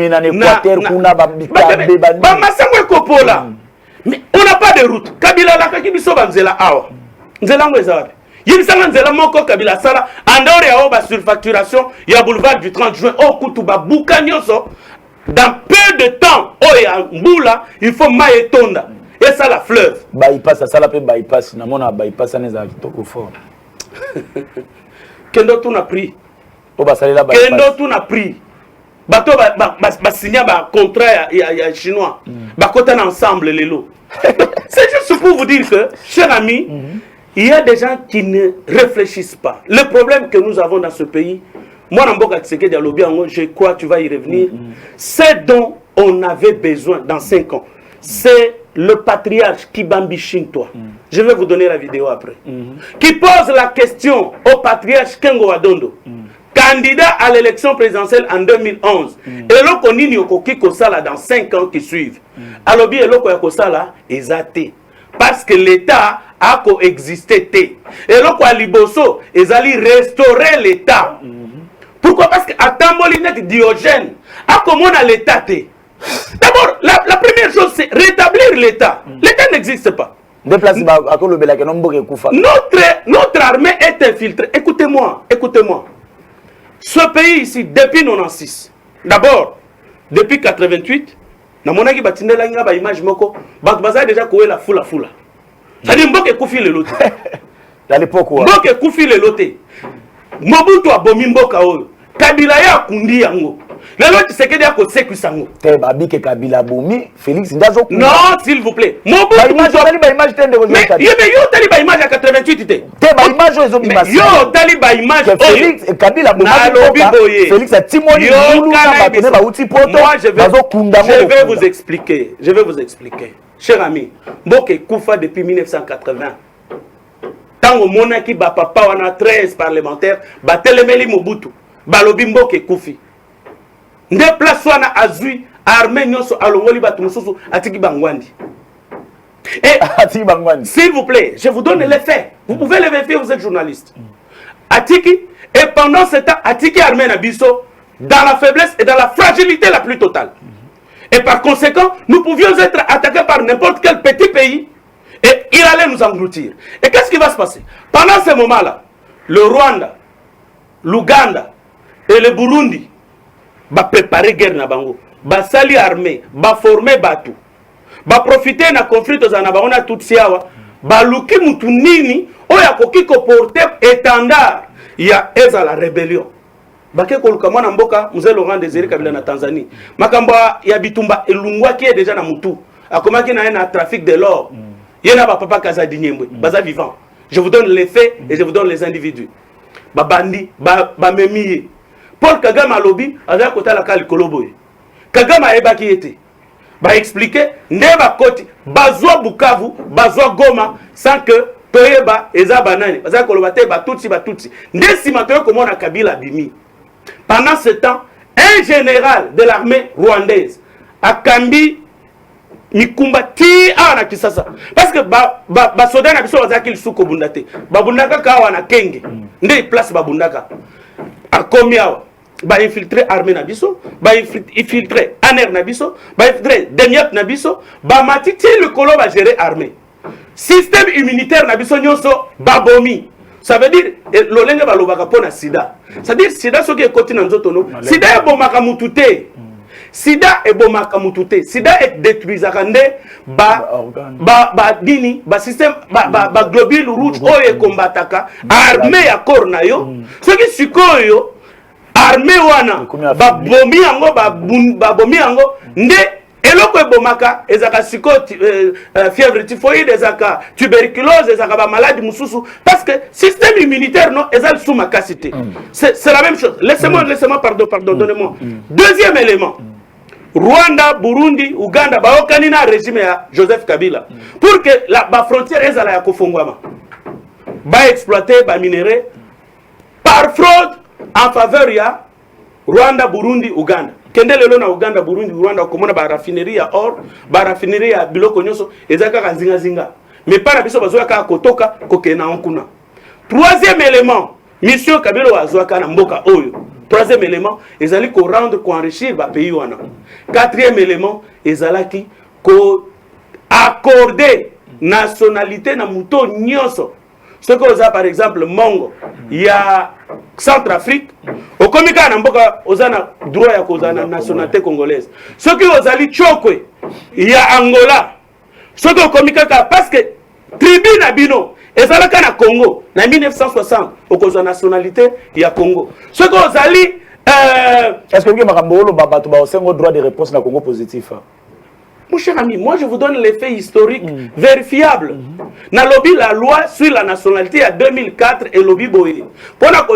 Ba masango ekopola. Mais on n'a pas de route. Kabila la kakibiso banzela awa. Nzela ngo ezabe. Yibisanga nzela moko Kabila sala andore ya oba surfacturation ya boulevard du 30 juin au kutuba buka nyonso. Dans peu de temps, oh ya mbula, il faut maïtonda. Et ça la fleuve. Bypass, ça la peut bypass. Na mona bypass ça n'est pas fort. Kendo tu n'a pris. Kendo tu n'a pris. Bato ba signé ba contrat ya chinois. Ba kota ensemble les lots. C'est juste pour vous dire que, chers amis, il y a des gens qui ne réfléchissent pas. Le problème que nous avons dans ce pays, moi, je crois que tu vas y revenir. C'est dont on avait besoin dans 5 ans. C'est le patriarche Kibambi Shintoa. Je vais vous donner la vidéo après. Qui pose la question au patriarche Kengo Wadondo, candidat à l'élection présidentielle en 2011. Et là, on y a dans 5 ans qui suivent. Alors, bien, là, est athée. Parce que l'État a coexisté. Et là, Liboso, ils allaient restaurer l'État. Pourquoi? Parce qu'à Tambolinette Diogène, à comment on a l'État. D'abord, la première chose, c'est rétablir l'État. L'État n'existe pas. Notre armée est infiltrée. Écoutez-moi, écoutez-moi. Ce pays ici, depuis 96, d'abord, depuis 88, na monaki batindela nga ba image moko, baza déjà koué la foula. Ça dit mboke koufi le loté. À l'époque quoi? Mboke koufi le loté. Mobutu abomi mboka oyo. Kabila ya kundi yango. Lelo Tshisekedi ya ko sekusango. Te babike Kabila bomi, Félix Ndazo. Non, s'il vous plaît. Mobutu ba image tende ko mais yo tali ba image à 88 te. Te ba image ozo bimasa. Yo tali ba image Félix Kabila bomi. Félix a timoni lulu na batone ba uti poto. Bazo kunda ngo. Je vais vous expliquer. Je vais vous expliquer. Cher ami, mboke kufa depuis 1980. Tango monaki ba papa wana 13 parlementaires, ba telemeli Mobutu. Balobi mboke kufi. Nde place wana azui armée nyonso alongoli batu mususu atiki bangwandi. Et s'il vous plaît, je vous donne les faits. Vous pouvez les vérifier, vous êtes journaliste. Atiki, et pendant ce temps, Atiki armée Nabiso dans la faiblesse et dans la fragilité la plus totale. Et par conséquent, nous pouvions être attaqués par n'importe quel petit pays et il allait nous engloutir. Et qu'est-ce qui va se passer? Pendant ce moment-là, le Rwanda, l'Ouganda et le Burundi va préparer guerre na bango, va sali armée, va former batu, va profiter na conflit aux anabana tout siawa, va luki mutu nini, oya koki ko porter étendard, il y a eza la rébellion. Bake koluka mwana mboka mzee Laurent Désiré Kabila na Tanzanie. Makamba ya bitumba elungwa qui est déjà na mutu. Akomaki na un trafic de l'or. Yena ba papa Kazadi Nyembwe, baza vivant. Je vous donne les faits et je vous donne les individus. Ba bandi, ba memiye. Paul Kagame alobi aza kota la kali koloboye. Kagame ebaki ete. Ba expliquer ndeba koti bazwa Bukavu, bazwa Goma sans que toyeba eza banani. Baza kolobate ba tutsi. Ndesi matoyo komona Kabila bimi. Pendant ce temps, un général de l'armée rwandaise a Kambi Mikumba ti ana kisasa. Parce que ba soda na biso bazaki lisuko bundate. Babundaka kawa na kenge. Nde place babundaka. A combien ba infiltrer armée na biso, ba infiltrer aner na biso, ba infiltrer demiap na biso, ba matiti le kolo va gérer armée. Système immunitaire na biso nyonso babomi. Ça veut dire l'olenge balobaka pona sida. C'est-à-dire sida soki ekoti na nzoto no. Sida ebomaka mutute. Sida ebomaka mutute. Sida et détruisaka nde ba dini ba système ba globule rouge oye kombataka armée ya corps na yo. Soki sikoyo armée wana ba bomi yango ba bomi yango nde eloko ebomaka ezaka psychote fièvre typhoïde ezaka tuberculose ezaka ba maladie mususu parce que système immunitaire non ezal sous ma capacité. C'est la même chose. Laissez-moi pardon donnez-moi. Deuxième élément. Rwanda, Burundi, Ouganda baokani na régime ya Joseph Kabila pour que la frontière ezala ya kofongwama. Ba exploiter ba minerai par fraude en faveur ya Rwanda, Burundi, Uganda. Kende lelo na Uganda, Burundi, Rwanda komona ba raffinerie ya or, ba raffinerie ya biloko nyonso ezaka kanzinga zinga. Mais pas na biso bazoya ka kotoka kokena onkuna. Troisième élément, mission Kabila wazwaka na mboka oyo. Troisième élément, ezali ko rendre ko enrichir ba pays wana. Quatrième élément, ezalaki ko accorder nationalité na muto nyonso. Ce que vous avez par exemple Mongo, il y a Centrafrique, au Komika Namboka, vous avez droit à la nationalité congolaise. Ce que vous avez Tchokwe, il y a Angola. Ce que vous avez parce que tribu Nabino, et ça na Congo, en 1960, au cause de la nationalité, il y a Congo. Ce que vous avez est-ce que vous avez un droit de réponse dans le Congo positif? Mon cher ami, moi je vous donne les faits historiques vérifiables. Dans la loi sur la nationalité en 2004 et lobby boye. Pour la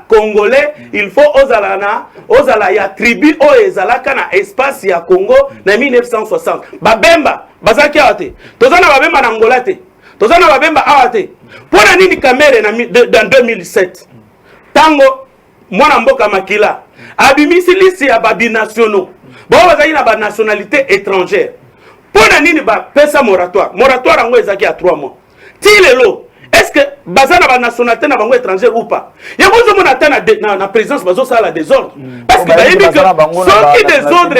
Congolais, il faut ozala ya tribu o ezala kana espace ya Congo en 1960. Babemba, bazaki awate. Tozana babemba na Angola te. Tozana babemba awate. Pour la nini kamere dans 2007. Tango mwana mboka makila. Abimisi lisi ya babinationaux. Bon, bazali na ba nationalité étrangère. Pour la nini ba pesa moratoire. Moratoire ngo ezaki à 3 mois. Tilelo, est-ce que bazana ba nationalité na bango étrangère ou pas? Ya bozo mona tana na présidence bazo sala désordre. Parce que bayebi que sorti désordre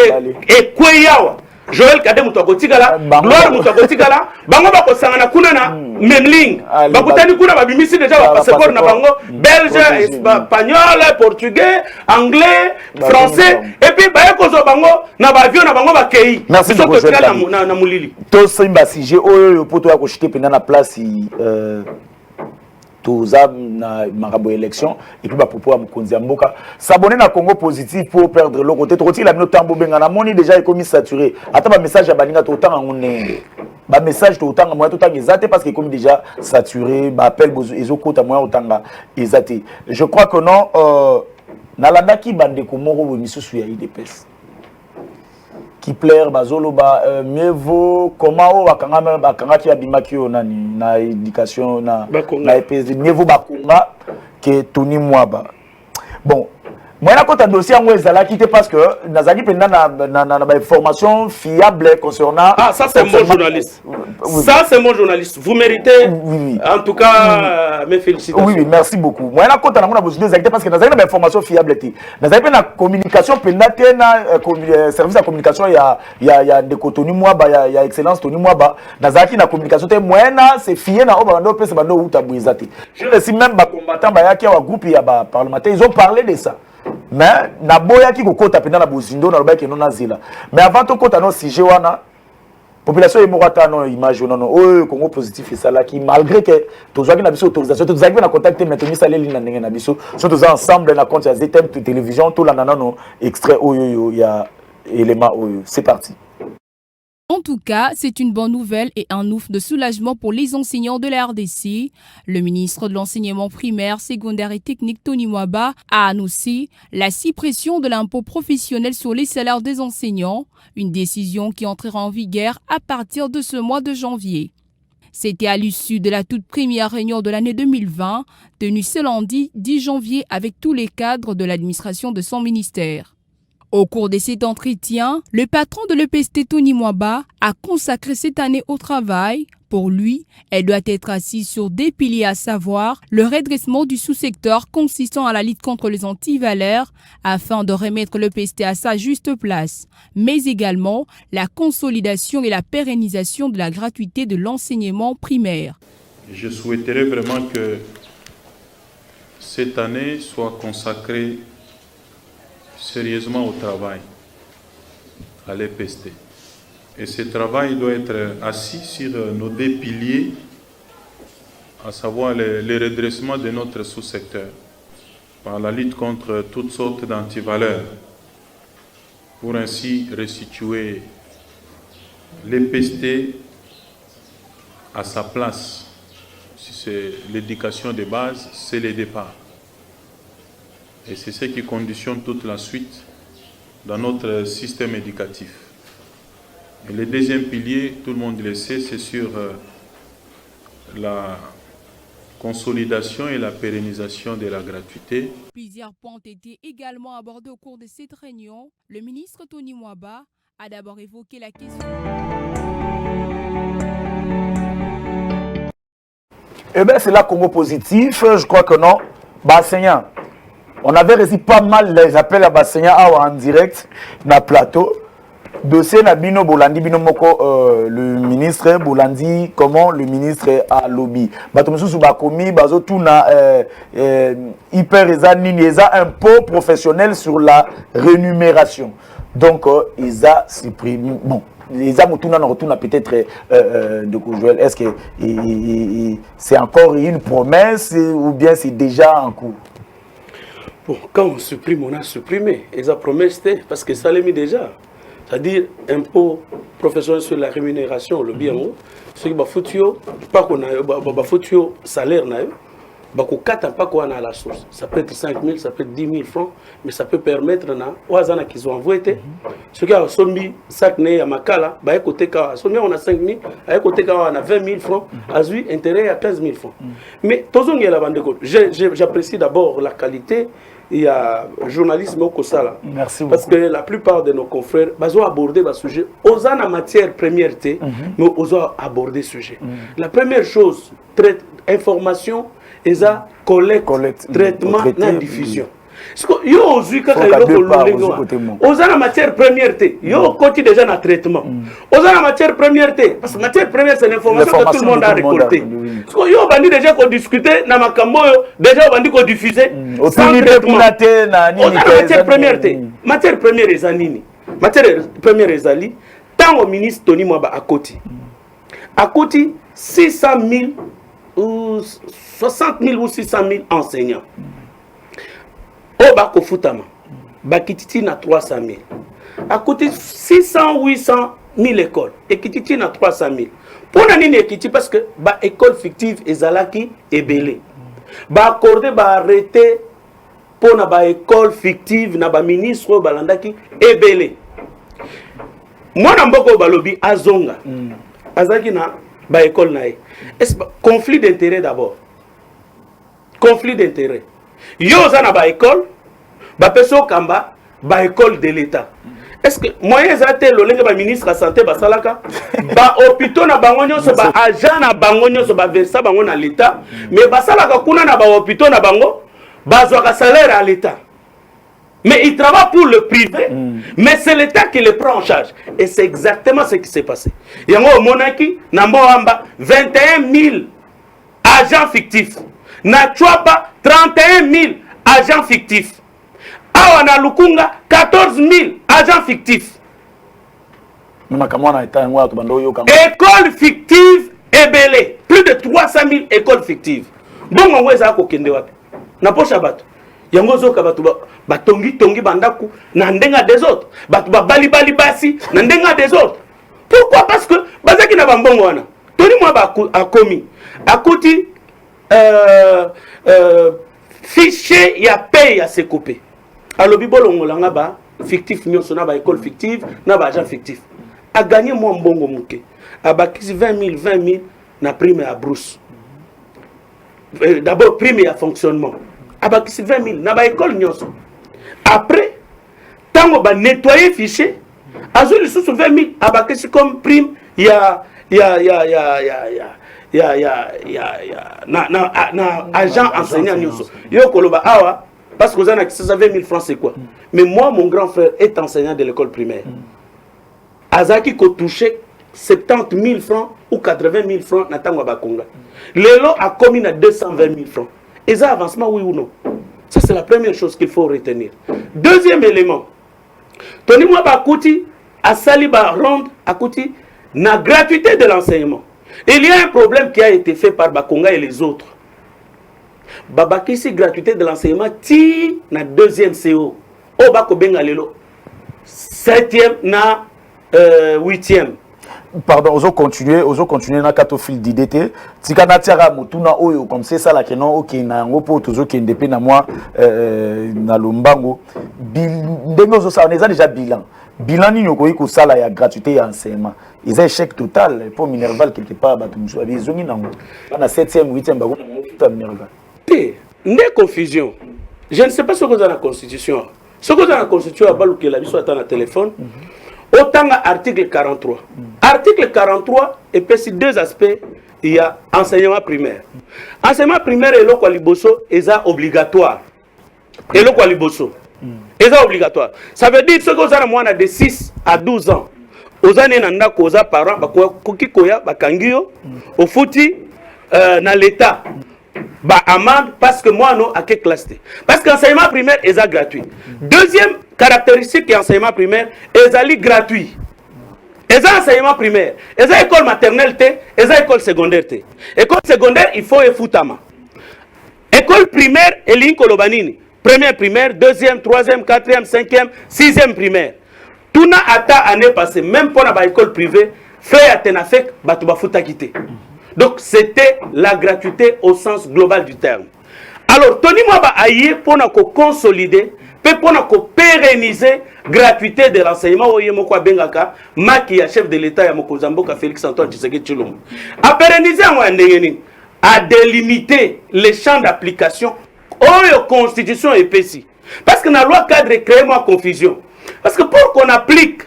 et kweyawa. Joël Kade Mutokotikala, Gloire Mutokotikala, bango bako sangana kuna na memling. Bakutani kuna babimisi déjà ba passeport na bango belge, espagnol, portugais, anglais, français et puis ba ekozo bango na ba avion na bango ba kei. Merci beaucoup na mulili. To simba sije oyo poto ya ko chite pena na place tous na marabo élection et puis ba popo Mokonzi Mboka s'abonner na Congo positif pour perdre le côté trop la minute tambo benga na moni déjà est saturé ata ba message ya baninga to tanga ngone ba message to tanga moi to tanga ezate parce que comme déjà saturé ba appel bozo ezokota moi otanga ezate je crois que non na landaki bande ko moko misusu ya IDPS qui plaire bazolo ba mieux vaut comment bakanga qui abimaki nani na éducation na EPS mieux vaut bakonga que Tony Mwaba. Bon moi na kota dossier ngo ezala quitté parce que nazali penda na information fiable concernant ça c'est mon journaliste. Oui. Ça c'est mon journaliste. Vous méritez en tout cas mes félicitations. Oui, merci beaucoup. Moi na kota na mona besoin exactement parce que nazali na information fiable té. Nazali penda communication penda té na service de communication ya de Tony Mwaba ya excellence Tony Mwaba nazali na communication té moyena c'est fier na obando pesa bando uta buizati. Je laisse même ba combattant ba yaki wa groupe ya ba parlementaire ils ont parlé de ça. Mais na boya ki kokota pena na bozindo na lobaki non nazila mais avant to kota no sujet wana population emorata non image non oh Congo positif et ça là qui malgré que tozaki na biso autorisation tozaki na contacter mais tomi saleli na ndenge na biso so toza ensemble na compte ya ZTM télévision tout la non extrait oyo ya élément oyo c'est parti. En tout cas, c'est une bonne nouvelle et un ouf de soulagement pour les enseignants de la RDC. Le ministre de l'enseignement primaire, secondaire et technique Tony Mwaba a annoncé la suppression de l'impôt professionnel sur les salaires des enseignants, une décision qui entrera en vigueur à partir de ce mois de janvier. C'était à l'issue de la toute première réunion de l'année 2020, tenue ce lundi 10 janvier avec tous les cadres de l'administration de son ministère. Au cours de cet entretien, le patron de l'EPST Tony Mwaba a consacré cette année au travail. Pour lui, elle doit être assise sur des piliers, à savoir le redressement du sous-secteur consistant à la lutte contre les antivaleurs afin de remettre l'EPST à sa juste place, mais également la consolidation et la pérennisation de la gratuité de l'enseignement primaire. Je souhaiterais vraiment que cette année soit consacrée sérieusement au travail, à l'EPST. Et ce travail doit être assis sur nos deux piliers, à savoir le redressement de notre sous-secteur, par la lutte contre toutes sortes d'antivaleurs, pour ainsi restituer l'EPST à sa place. Si c'est l'éducation de base, c'est le départ. Et c'est ce qui conditionne toute la suite dans notre système éducatif. Et le deuxième pilier, tout le monde le sait, c'est sur consolidation et la pérennisation de la gratuité. Plusieurs points ont été également abordés au cours de cette réunion. Le ministre Tony Mwaba a d'abord évoqué la question. Eh bien, c'est là Congo positif. Je crois que non. Basseignant. On avait reçu pas mal les appels à Basseignant en direct dans le plateau. Dossier Nabino Bolandi Binomoko, le ministre Bolandi, comment le ministre a lobby. Batomusu Bakomi, Bazotuna, hyper un impôt professionnel sur la rémunération. Donc, ils ont supprimé. Bon, les Amotuna retournent peut-être de Koujouel. Est-ce que c'est encore une promesse ou bien c'est déjà en cours? Bon, quand on supprime, on a supprimé. Ils ont promesse, parce que ça l'a mis déjà. C'est-à-dire impôt professionnel sur la rémunération, le bien haut. Ce qui pas qu'on a salaire, pas qu'on a la source. Ça peut être 5 000, ça peut être 10 000 francs, mais ça peut permettre qu'ils ont envoyé. Ce qui a sommi, ça n'est à Makala, on a 5 000, on a 20 000 francs, à lui, intérêt à 15 000 francs. Mais j'apprécie d'abord la qualité. Il y a journalisme au Kosala. Merci beaucoup. Parce que la plupart de nos confrères ont abordé le sujet. Aux en matière première, mais aux ont abordé le sujet. La première chose, information, ils ont collecte, traitement, et diffusion. Yo aujourd'hui quand aux en matière première yo côté déjà dans traitement aux en matière première parce que matière première c'est l'information que tout le monde a récolté yo bandi déjà qu'on discuter na makambo déjà bandi qu'on diffuser sans traitement aux matière première ezanini matière première ezali tant au ministre Tony Mwaba à côté 600 000 ou 60 000 ou 600 000 enseignants. Au Bako Futama, Bakititi na 300 000. À côté 600 800 000 écoles. Et Kititi na 300 000. Pour nani Ekiti parce que ba école fictive ezalaki ebele. Ba accordé ba arrêté pour na ba école fictive na ba ministre balandaki ebele. Moi na mboko balobi azonga. Azaki na ba école nae. Est-ce conflit d'intérêt d'abord. Conflit d'intérêt. Yo zana ba école, ba peso kamba, ba école de l'État. Est-ce que moyen zate lo lenge ba ministre de la santé ba salaka, ba hôpitaux na bango nyonso ba agent na bango nyonso ba versa bango na l'État, mais ba salaka kuna na ba hôpitaux na bango, ba zwaka salaire à l'État. Mais il travaille pour le privé, mais c'est l'État qui le prend en charge. Et c'est exactement ce qui s'est passé. Yango monaki na Moamba 21 000 agents fictifs. Na Chouapa 31 000 agents fictifs. Awana Lukunga 14 000 agents fictifs. École fictive ebele. Plus de 300 000 écoles fictives. Bon, on va voir kende wapi. Na pocha bato. Yango zoka bato batongi bandaku na ndenga des autres. Bato bali basi na ndenga des autres. Pourquoi? Parce que bazaki na bambongo wana. Tony Mwaba a commis. Akoti fichier ya paye ya se coupé. Alors bibolo ngolanga ba fictif nyonso na ba école fictive na ba agent fictif. A gagné mo mbongo muke. A bakisi 20 000 na prime à brousse. D'abord prime à fonctionnement. A bakisi 20 000 na ba école nyonso. Après tango ba nettoyer fichier azuli sous 20 000 a bakisi comme prime ya agent enseignant nyonso. Yo koloba awa parce que vous avez 20 000 francs c'est quoi? Mais moi mon grand frère est enseignant de l'école primaire. Azaki ko touché 70 000 francs ou 80 000 francs na tango bakonga. Lelo a commis na 220 000 francs. Et ça avancement oui ou non? Ça c'est la première chose qu'il faut retenir. Deuxième élément. Tony Mwaba Kouti a saliba rendre à Kouti na gratuité de l'enseignement. Il y a un problème qui a été fait par Bakonga et les autres. Babakisi gratuité de l'enseignement ti na deuxième CO. O bako benga lelo 7e na 8e. Pardon, ozo continuer na kato fil d'idée. Tikana tiara mutuna oyo comme c'est ça la kenon OK na ngopo tozo kende pe na moi na lombango. Ndenge ozo ça on est déjà bilan. Bilan ni nyoko ko sala ya gratuité ya enseignement. Ils ont échec total pour Minerval quelque part batumsu abi zongi nango. Na 7e 8e bago Une confusion. Je ne sais pas ce que vous avez dans la Constitution. Ce que vous avez dans la Constitution, il y a dans le téléphone. Autant l'article 43. Article 43, et puis sur deux aspects, il y a enseignement primaire. Enseignement primaire et l'Okwaliboso est obligatoire. Et l'Okwaliboso est obligatoire. Ça veut dire que ce que vous avez de 6 à 12 ans, aux années nanda koza parents bakoki koya bakangio au fouti dans l'état ba amende parce que moi non à quelle classe parce que l'enseignement primaire est gratuit. Deuxième caractéristique de l'enseignement primaire est gratuit. Et enseignement primaire, et école maternelle et école secondaire école secondaire il faut foutama. École primaire et l'incolobanini. Première primaire, deuxième, troisième, quatrième, cinquième, sixième primaire. Tout n'a ata année passée, même pour la école privée, fait à Tenafek, batuba futa quitté. Donc c'était la gratuité au sens global du terme. Alors, Tony Mwaba aïe pour consolider, pour pérenniser gratuité de l'enseignement au Yemoko Bengaka, Maki, chef de l'État, Yamokozamboka Félix Antoine Tshisekedi Tshilombo. À pérenniser à délimiter les champs d'application aux constitutions épaisses. Parce que dans la loi cadre crée moi confusion. Parce que pour qu'on applique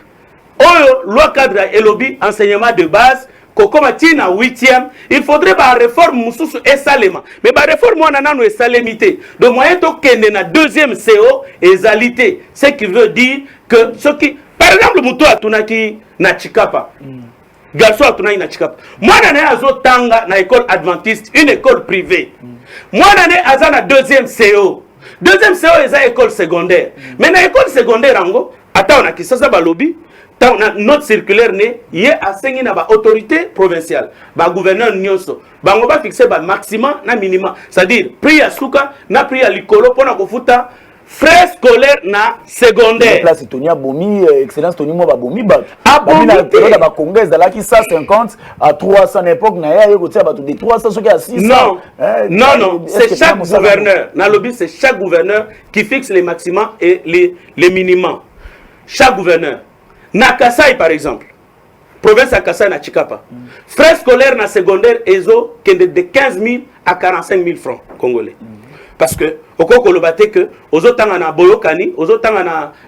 la loi cadre et lobby enseignement de base, comme à 8e, il faudrait la réforme Moussous et Salema. Mais la réforme, on a salémité. Donc, moyen de la deuxième CO est salité. Ce qui veut dire que ceux qui. Par exemple, Moutou a Tunaki na Chikapa. Garçon a Tunaki na Chikapa. Moi, je suis Tanga na école adventiste, une école privée. Moi, je suis na deuxième CO. Deuxième CO est une école secondaire. Mais dans l'école secondaire, attends, on a qui ça va lobby. Notre circulaire il est assigné à l'autorité provinciale, le gouverneur Nyonso. On va fixer le maximum et le minimum. C'est-à-dire, prix à Souka, na prix à l'Ikolo, pour nous faire frais scolaires na secondaire. La place Tonia Bomi, excellence Tony Moba Bomi, Bomi, la Congrès, de là qui 150 à 300 à l'époque, il y a des 300 à 600. Non, c'est chaque gouverneur. Dans le lobby, c'est chaque gouverneur qui fixe les maximums et les minimums. Chaque gouverneur. Na Kasai par exemple, province à Kasai na Chikapa, frais scolaires na secondaire ESO qui est de 15 000 à 45 000 francs congolais. Parce que au Kokolobate que aux autres na Boyokani, aux autres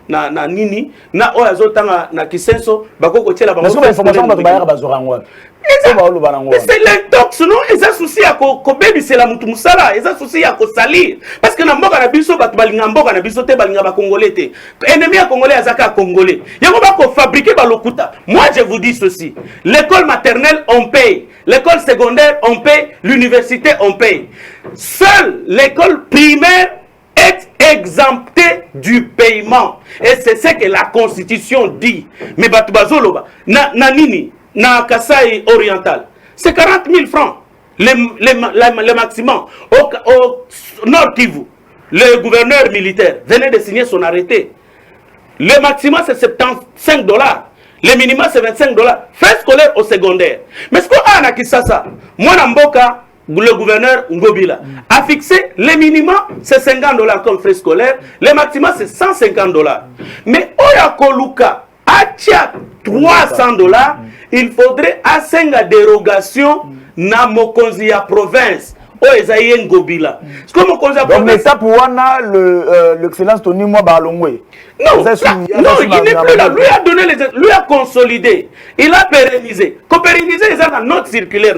na Nini, na Oyazotanga na Kisenso, bako tchela bango. Mais information ba bayara bazorangwa. Mais c'est l'intox non, ils ont souci à Kobebi c'est la mutu musala, ils ont souci à salir parce que na mboka na biso batu balinga mboka na biso te balinga ba congolais te. Ennemi à congolais azaka congolais. Yango ba ko fabriquer ba lokuta. Moi je vous dis ceci, l'école maternelle on paye, l'école secondaire on paye, l'université on paye. Seule l'école primaire est exemptée du paiement. Et c'est ce que la Constitution dit. Mais batu bazoloba na nini na Kasai oriental, c'est 40 000 francs, le maximum. Au Nord Kivu, le gouverneur militaire venait de signer son arrêté. Le maximum c'est 75 $. Le minimum c'est 25 $. Frais scolaire au secondaire. Mais ce qu'on a à Kisasa, moi Namboka, le gouverneur Ngobila, a fixé le minimum c'est 50 $ comme frais scolaire, le maximum c'est 150 $. Mais Oyakoluka, à 300 $, il faudrait assez de dérogation na mokonzi ya province. Oezaïen Ngobila. Donc l'étape où on a l'excellence Tony Mwaba Alongwe. Non, il n'est plus là. Lui a consolidé. Il a pérennisé. Pérennisé, ils ont dans notre circulaire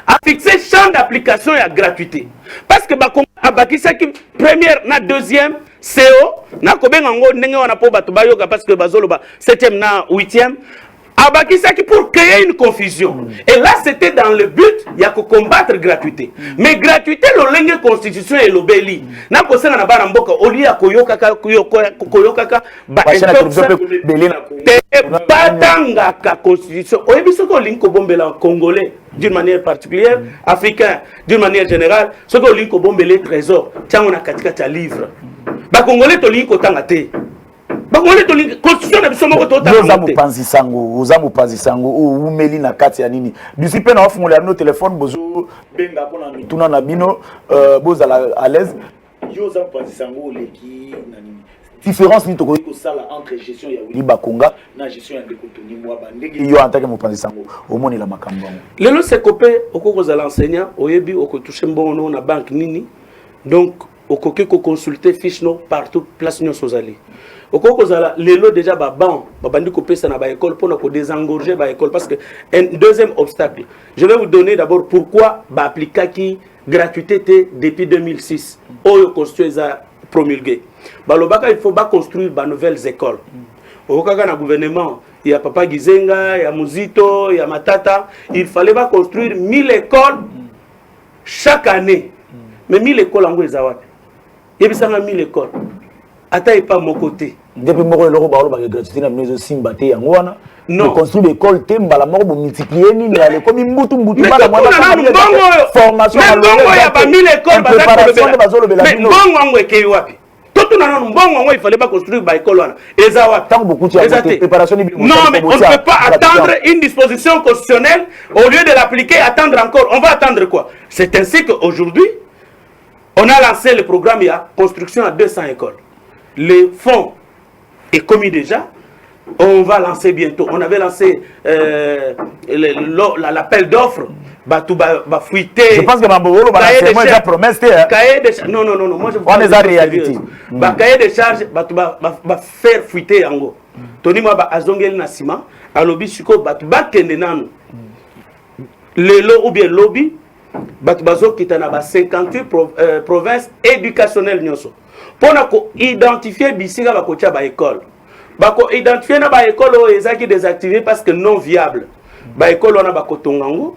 a fixé champ d'application et à gratuité. Parce que première, na deuxième, CO, na kobengango nenge wana po batu bayoka parce que bazoloba 7e na 8e. Abakisaki pour créer une confusion. Et là, c'était dans le but, il y a que combattre gratuité. Mais gratuité, le constitution et l'obéli. N'a pas ça, n'a pas ramboka. Au lieu à koyokaka, batanga constitution. Au lieu de l'inko bombela congolais d'une manière particulière, africain d'une manière générale, ce que l'inko bombele trésor, tiens on a katika livre. Ba congolais to l'inko tangate. Constitution na biso moko tota ozamu panzisango ou meli na kati ya nini bisi pe na ofungula no téléphone bozo benga pona mituna na bino bozala à l'aise yo ozamu panzisango leki na nini différence ni toko ko sala entre gestion ya Willy Bakonga na gestion ya Ndeko Tony Mwaba ndenge yo en tant que mopanzi sango omoni la makambo lelo se copé okoko za l'enseignant oyebi oko toucher mbono na banque nini donc okoke ko consulter fiche no partout place nyo sozali okoko za lelo déjà ba ban ba bandi ko pesa na ba école pour na ko désengorger ba école parce que un deuxième obstacle je vais vous donner d'abord pourquoi ba appliquer qui gratuité depuis 2006 oyo construisa promulgué balobaka il faut pas construire ba nouvelles écoles okaka na gouvernement il y a Papa Gizenga il y a Muzito il y a Matata il fallait pas construire 1000 écoles chaque année mais 1000 écoles en Guézawapi il y a 1000 écoles ata pas mon côté depuis moko loko ba ba gratuité na mizo simba te yango wana non construire école te mbala moko bo multiplier ni na le comme mbutu bana mwana formation na bongo ya ba 1000 écoles bazalo mais bongo ngwe ke wapi tout na bongo il fallait pas construire ba école wana eza wapi tant beaucoup de préparation non mais on ne peut pas attendre une disposition constitutionnelle au lieu de l'appliquer attendre encore on va attendre quoi c'est ainsi qu'aujourd'hui on a lancé le programme il y a construction à 200 écoles les fonds est commis déjà. On va lancer bientôt. On avait lancé l'appel d'offres. Va fuiter. Je pense que Mambolo va lancer déjà promesse. Non. Moi je on est en réalité. Cahier de charge va faire fuiter en gros. Tony moi ba azongel na ciment. Alobi suko ba kende nanu. Lelo ou bien lobby. Bazo kitana ba 58 provinces éducationnelles nyonso. Pour identifier bisiga ba kocha ba école. Bako identifier na ba école o ezaki désactivé parce que non viable. Ba école on a ba kotongango.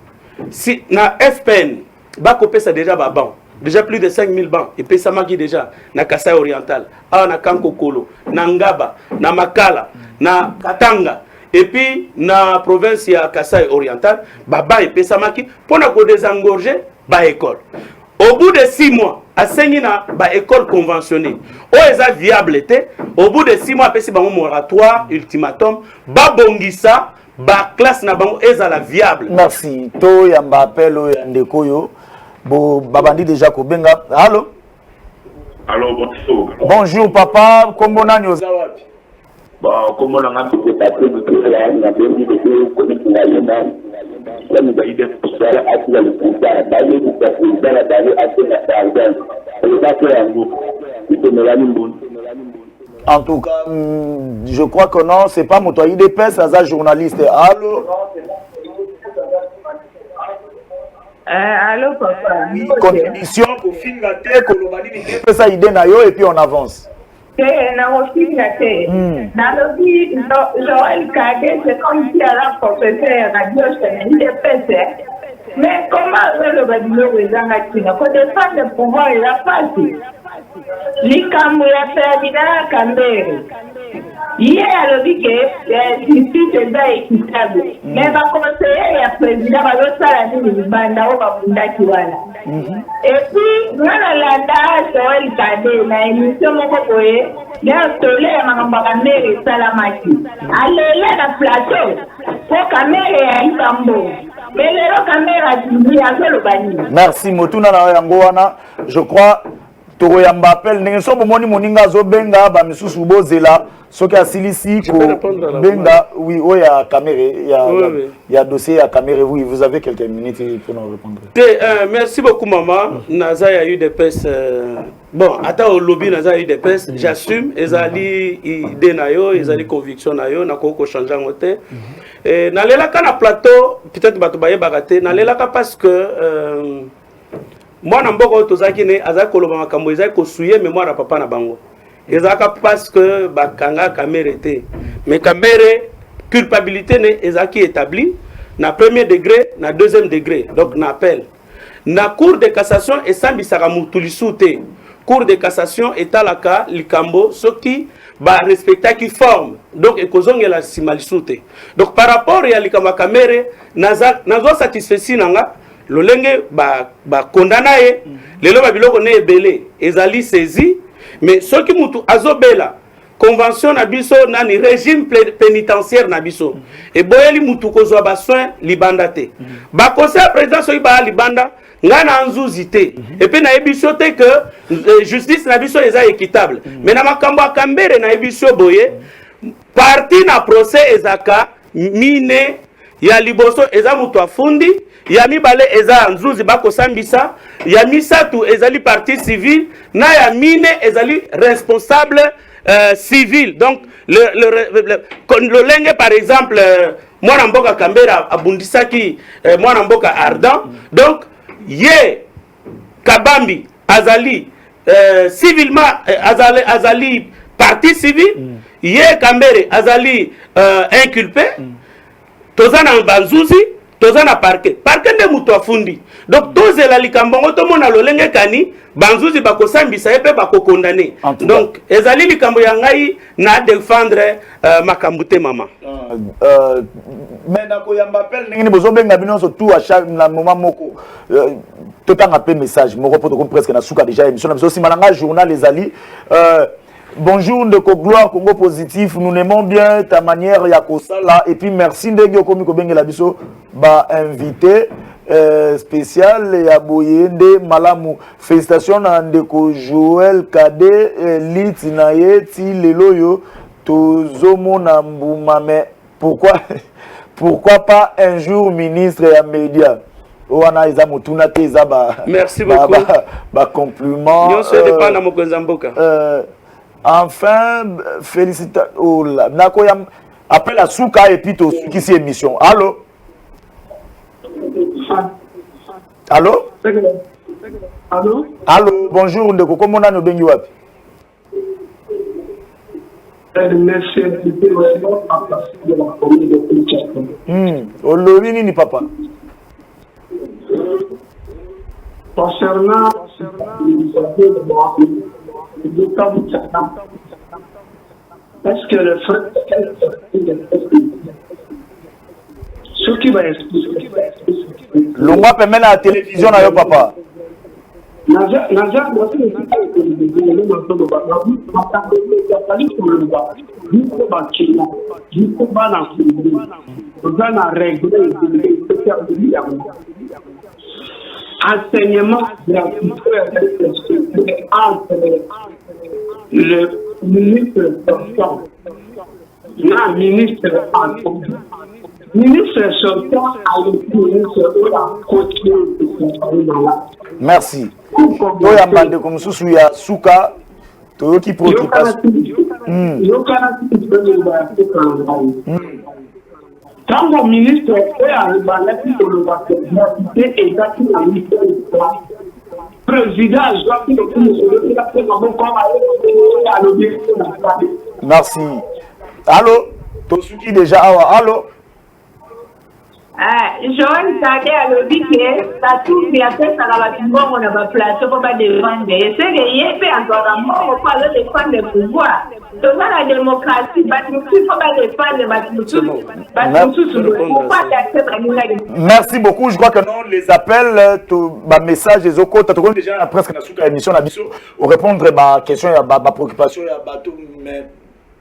Si na FPN bako pesa déjà ba banc. Déjà plus de 5000 bancs et pesa maki déjà na Kasai oriental, na Kankokolo, na Ngaba, na Makala, na Katanga et puis na province ya Kasai oriental, baba et pesa maki pour na ko désengorger ba école. Au bout de 6 mois, à Senina, ba école conventionnée. O eza viabilité. Au bout de 6 mois, pesi bango moratoire, ultimatum, ba bongisa, ba classe na bango eza la viable. Merci. To yamba appel o ndeko yo. Bo babandi déjà ko benga. Allô? Allô, bonjour. Bonjour papa, kombo nani ozawapi? Bon, comment on a fait des papiers de tout cela, on a fait des communes qui n'allaient pas. Là, nous avons eu des poussières à tout le pouvoir, d'aller du président, d'aller à tout le président. On ne va pas faire un groupe. Il faut me la bonne. En tout cas, je crois que non, c'est pas mon toit. Il est un journaliste. Allô? Allô, papa. Oui, contribution, au film la tête, on va ça idée et puis on avance. Dans le vie, Joël Kagé, c'est comme si elle a professeur radio chez mais comment le badilo est dans la Chine? Quand des femmes de pouvoir, il a passé. L'Ikamou a fait à Cambéré. Hier, le dit que ici, c'est bien équitable. Mais va conseiller, il y a président, va le salaire du Banda, on va vous d'accord. Et puis, nous avons la tâche, Joël Kagé, la émission, mon copain, il y a un soleil, ma caméra, et Salamaki. Allez, là, la plateau, pour caméra et un tambour. Merci Motuna na yango wana je crois toro ya mbapel ndenge so bomoni moninga zo benga ba misusu bozela soki asilisi ko benga oui oya caméra ya dossier ya caméra oui vous avez quelques minutes pour nous répondre. Merci beaucoup maman. Naza a eu des pèses bon ata au lobby naza a eu des pèses j'assume ezali idée na yo ezali conviction na yo na ko changer ngote. Nalelaka na plateau peut-être bato baye bagaté nalelaka parce que moi na mboko tozaki ne azaki koloba makambo ezaki kosuye mémoire ya papa na bango ezaka parce que bakanga caméra te mais caméra culpabilité ne ezaki établi na premier degré na deuxième degré donc na appel na cour de cassation esambisaka mutu lisu te cour de cassation etalaka likambo soki ba respecta qui forme donc ekozongela sima lisu te donc par rapport ya likambo caméra nazo satisfait nanga lolenge ba condamna ye lelo ba biloko ne ebele ezali saisi mais soki mutu azobela convention na biso nani régime pénitentiaire na biso et boyeli mutu kozwa ba soin libanda te ba conseil président soki ba libanda ngana nzuzité et puis na ebiso te que justice na biso eza équitable mais na makambo akambere na ebiso boye parti na procès ezaka mine ya liboso eza mutu afundi ya mibale eza nzuzi bakosambisa ya misatu ezali partie civile na ya mine ezali responsable civil. Donc le lenge par exemple mwana mboka Kambera abundisaki mwana mboka Ardan, donc ye Kabambi azali civilement azali partie civile, ye Kambere azali inculpé, tozana banzuzi, tozana parquet nde mutu afundi. Donc tozela likambongo to mona lolenge kani banzuzi bakosambisa epe bakokondane. Donc ezali likambo ya ngai na défendre makambute mama. Mais na ko yamba appel ngini bozobenga bino so tout à chaque na moment moko totanga pe message moko poto ko presque na suka déjà émission na biso simalanga journal ezali bonjour Ndeko Gloire Congo Positif, nous aimons bien ta manière ya kosala et puis merci ndenge komi ko bengela biso ba invité spécial ya boyende malamu. Félicitations à Ndeko Joël Kade lit na ye ti lelo yo tozomo na mbuma. Mais pourquoi pas un jour ministre et média? Oana iza mutuna te iza ba merci beaucoup ba compliment enfin félicitations. Oh là nako ya appel à Souka et puis to qui c'est émission. Allô allô allô allô bonjour Ndeko komona no bengi wapi? Merci olobi nini papa? Concernant est-ce que le frère ce qui va expliquer l'on permet la télévision à yo papa enseignement entre le ministre sortant et le ministre sortant. Ministre sortant a le ministre de la côte. merci. Oya mbande comme sous ya Souka to qui préoccupation. Quand le ministre est arrivé à la merci. Allô? Tosuki déjà allô? Joël Kade a le dit que ça tout bien fait ça va on a pas plateau pour pas défendre. C'est que il peut encore on parle de défendre le pouvoir. Donc la démocratie, faut pas défendre merci beaucoup. Je crois que non les appels ma message des oko tu connais déjà presque la suite émission la biso au répondre ma question ya ba préoccupation ya bateau mais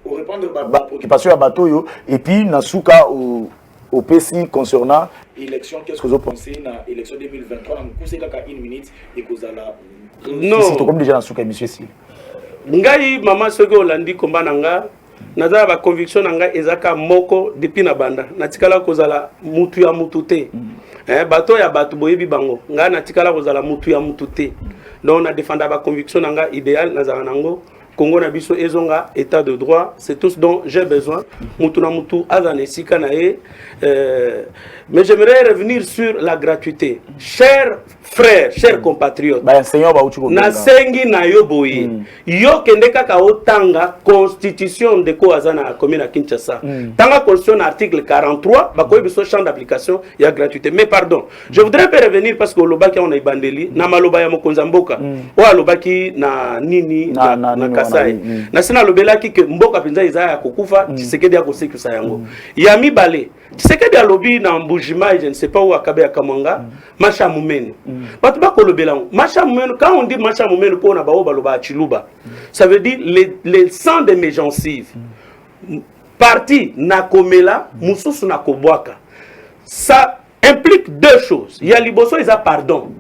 au répondre ba préoccupation ya bateau yo et puis na suka au PC concernant l'élection. Qu'est-ce que vous pensez de l'élection 2023? On a une minute et vous allez non c'est comme déjà dans ce cas monsieur ici ngai mama soki olandi komba nanga nazala ba conviction nanga ezaka moko depuis na banda natikala kozala mutu ya mutu te bato ya bato boyebi bango nga natikala kozala mutu ya mutu te donc na défendre ba conviction nanga idéal nazala nango Congo na biso ezonga état de droit, c'est tout ce dont j'ai besoin. Mutu na mutu azane sikanae. Mais j'aimerais revenir sur la gratuité. Chers frères, chers compatriotes. Na sengi na yo boye. Yo kende kaka otanga constitution de ko azana commune à Kinshasa. Tanga constitution article 43, ba ko biso champ d'application ya gratuité. Mais pardon, je voudrais revenir parce que lobaki on a ibandeli na maloba ya mokonza mboka. O alobaki na nini na Kasai. Na sina lobelaki ke mboka pinza izaya kokufa Tshisekedi ya kosekisa yango. Ya mibale. Tshisekedi alobi na Mbujima, je ne sais pas où akabe ya Kamanga, Macha Mumene. Batu ba kolobela. Macha Mumene, quand on dit Macha Mumene pour na bao baloba Chiluba, ça veut dire les sang de mes gencives. Parti na komela, mususu na kobwaka. Ça implique deux choses. Il y a liboso, il y a pardon.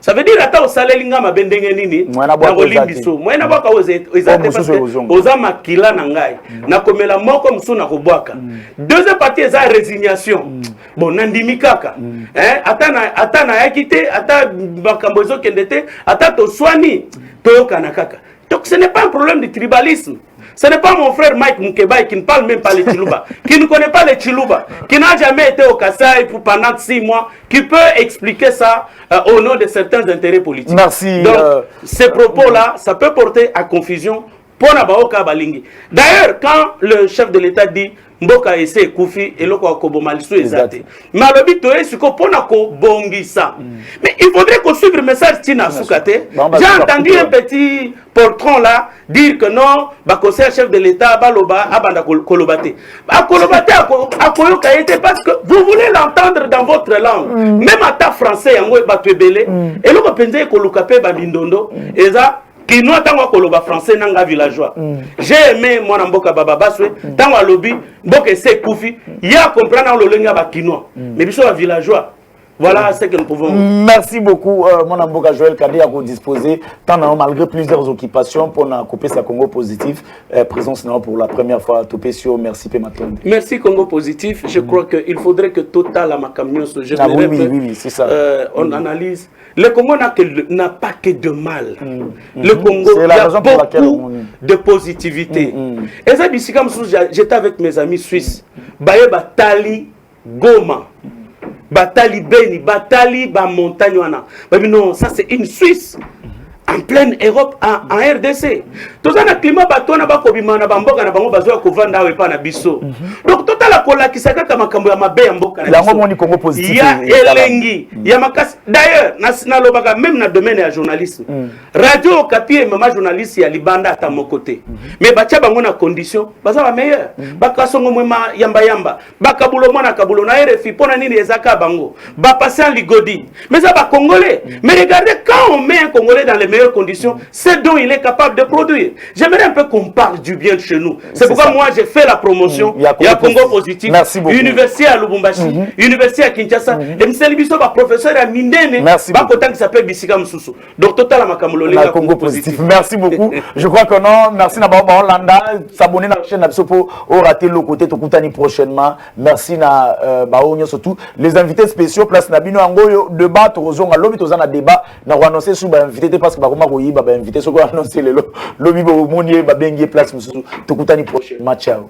Ça veut dire ata osalelinga mabendenge nini na kolimbiso moyena bwaka ozate parce que oza makila na ngai na komela moko musu na kobwaka. Deuxième partie eza résignation. Bon nandimi kaka ata na yakite ata bakambo ezokende te ata toswani toyokana kaka. Donc ce n'est pas un problème de tribalisme. Ce n'est pas mon frère Mike Moukebaï qui ne parle même pas les Chiluba, qui ne connaît pas les Chiluba, qui n'a jamais été au Kassai pendant 6 mois, qui peut expliquer ça au nom de certains intérêts politiques. Merci. Donc, ces propos-là, ça peut porter à confusion pour Nabaoka Balingi. D'ailleurs, quand le chef de l'État dit Mboka ese Koufi et loko akobomalisu ezate. Mais le but est ce qu'on bongisa. Mais il faudrait qu'on suive le message Tina Soukate. J'ai entendu un petit portron là dire que non, Bakosé chef de l'État baloba abanda kolobate. Kolobate akoyoka ete parce que vous voulez l'entendre dans votre langue. Même à ta français yango batwebele et loko penze kolukape babindondo eza qui nous attend koloba français nanga villageois. J'ai aimé mon mboka baba baswe tango lobby mboka c'est Koufi ya comprendre le lenga ba kinois mais biso ba villageois. Voilà ce que nous pouvons. Merci beaucoup, mon Amboka Joël Kadé, à vous disposer. Tant malgré plusieurs occupations pour couper sa Congo positif, présence pour la première fois à Topesio. Merci, Pématon. Merci, Congo positif. Je crois qu'il faudrait que Total à ma camion se jette. Oui, c'est ça. On analyse. Le Congo n'a pas que de mal. Le Congo, il y a beaucoup de positivité. Et ça, j'étais avec mes amis suisses. Baye Batali Goma. Batali Beni, Batali ba montagne wana. Non, ça c'est une Suisse en pleine Europe, en RDC. Tout ça na climat bato na bakobima na bamboka na bango bazo kovanda wepa na biso. Donc total la kola ki sakaka makambo ya mabe ya mboka na biso. La moni Congo positif. Ya elengi, ya makasi. D'ailleurs, na lobaka même na domaine ya journalisme. Radio Okapi et mama journaliste ya libanda ata mon côté. Mais batia bango na condition, baza ba meilleur. Bakasongo mwema yamba. Bakabulo mwana kabulo na RFI pona nini ezaka bango. Ba passer en ligodi. Mais ça ba congolais. Mais regardez quand on met un congolais dans les meilleures conditions, c'est dont il est capable de produire. J'aimerais un peu qu'on parle du bien de chez nous. C'est pourquoi moi j'ai fait la promotion. Il y a Congo positif. Merci beaucoup. Université à Lubumbashi, Université à Kinshasa. Et M. Libiso, professeur à Mindene. Merci beaucoup. Qui s'appelle Bissika Moussoussou. Donc total à Makamolo. Congo positif. Merci beaucoup. Je crois que non. Merci Nababa Hollanda. S'abonner à la chaîne pour rater le côté de Koutani prochainement. Merci na Baonyo surtout. Les invités spéciaux place Nabino Angoyo débat Tozon à l'homme Tozana débat. N'a annoncé sous invité parce que Bakoma Koyi ba invité ce qu'on annoncer le lobby Monier ba bengi place Tokutani prochainement. Ciao.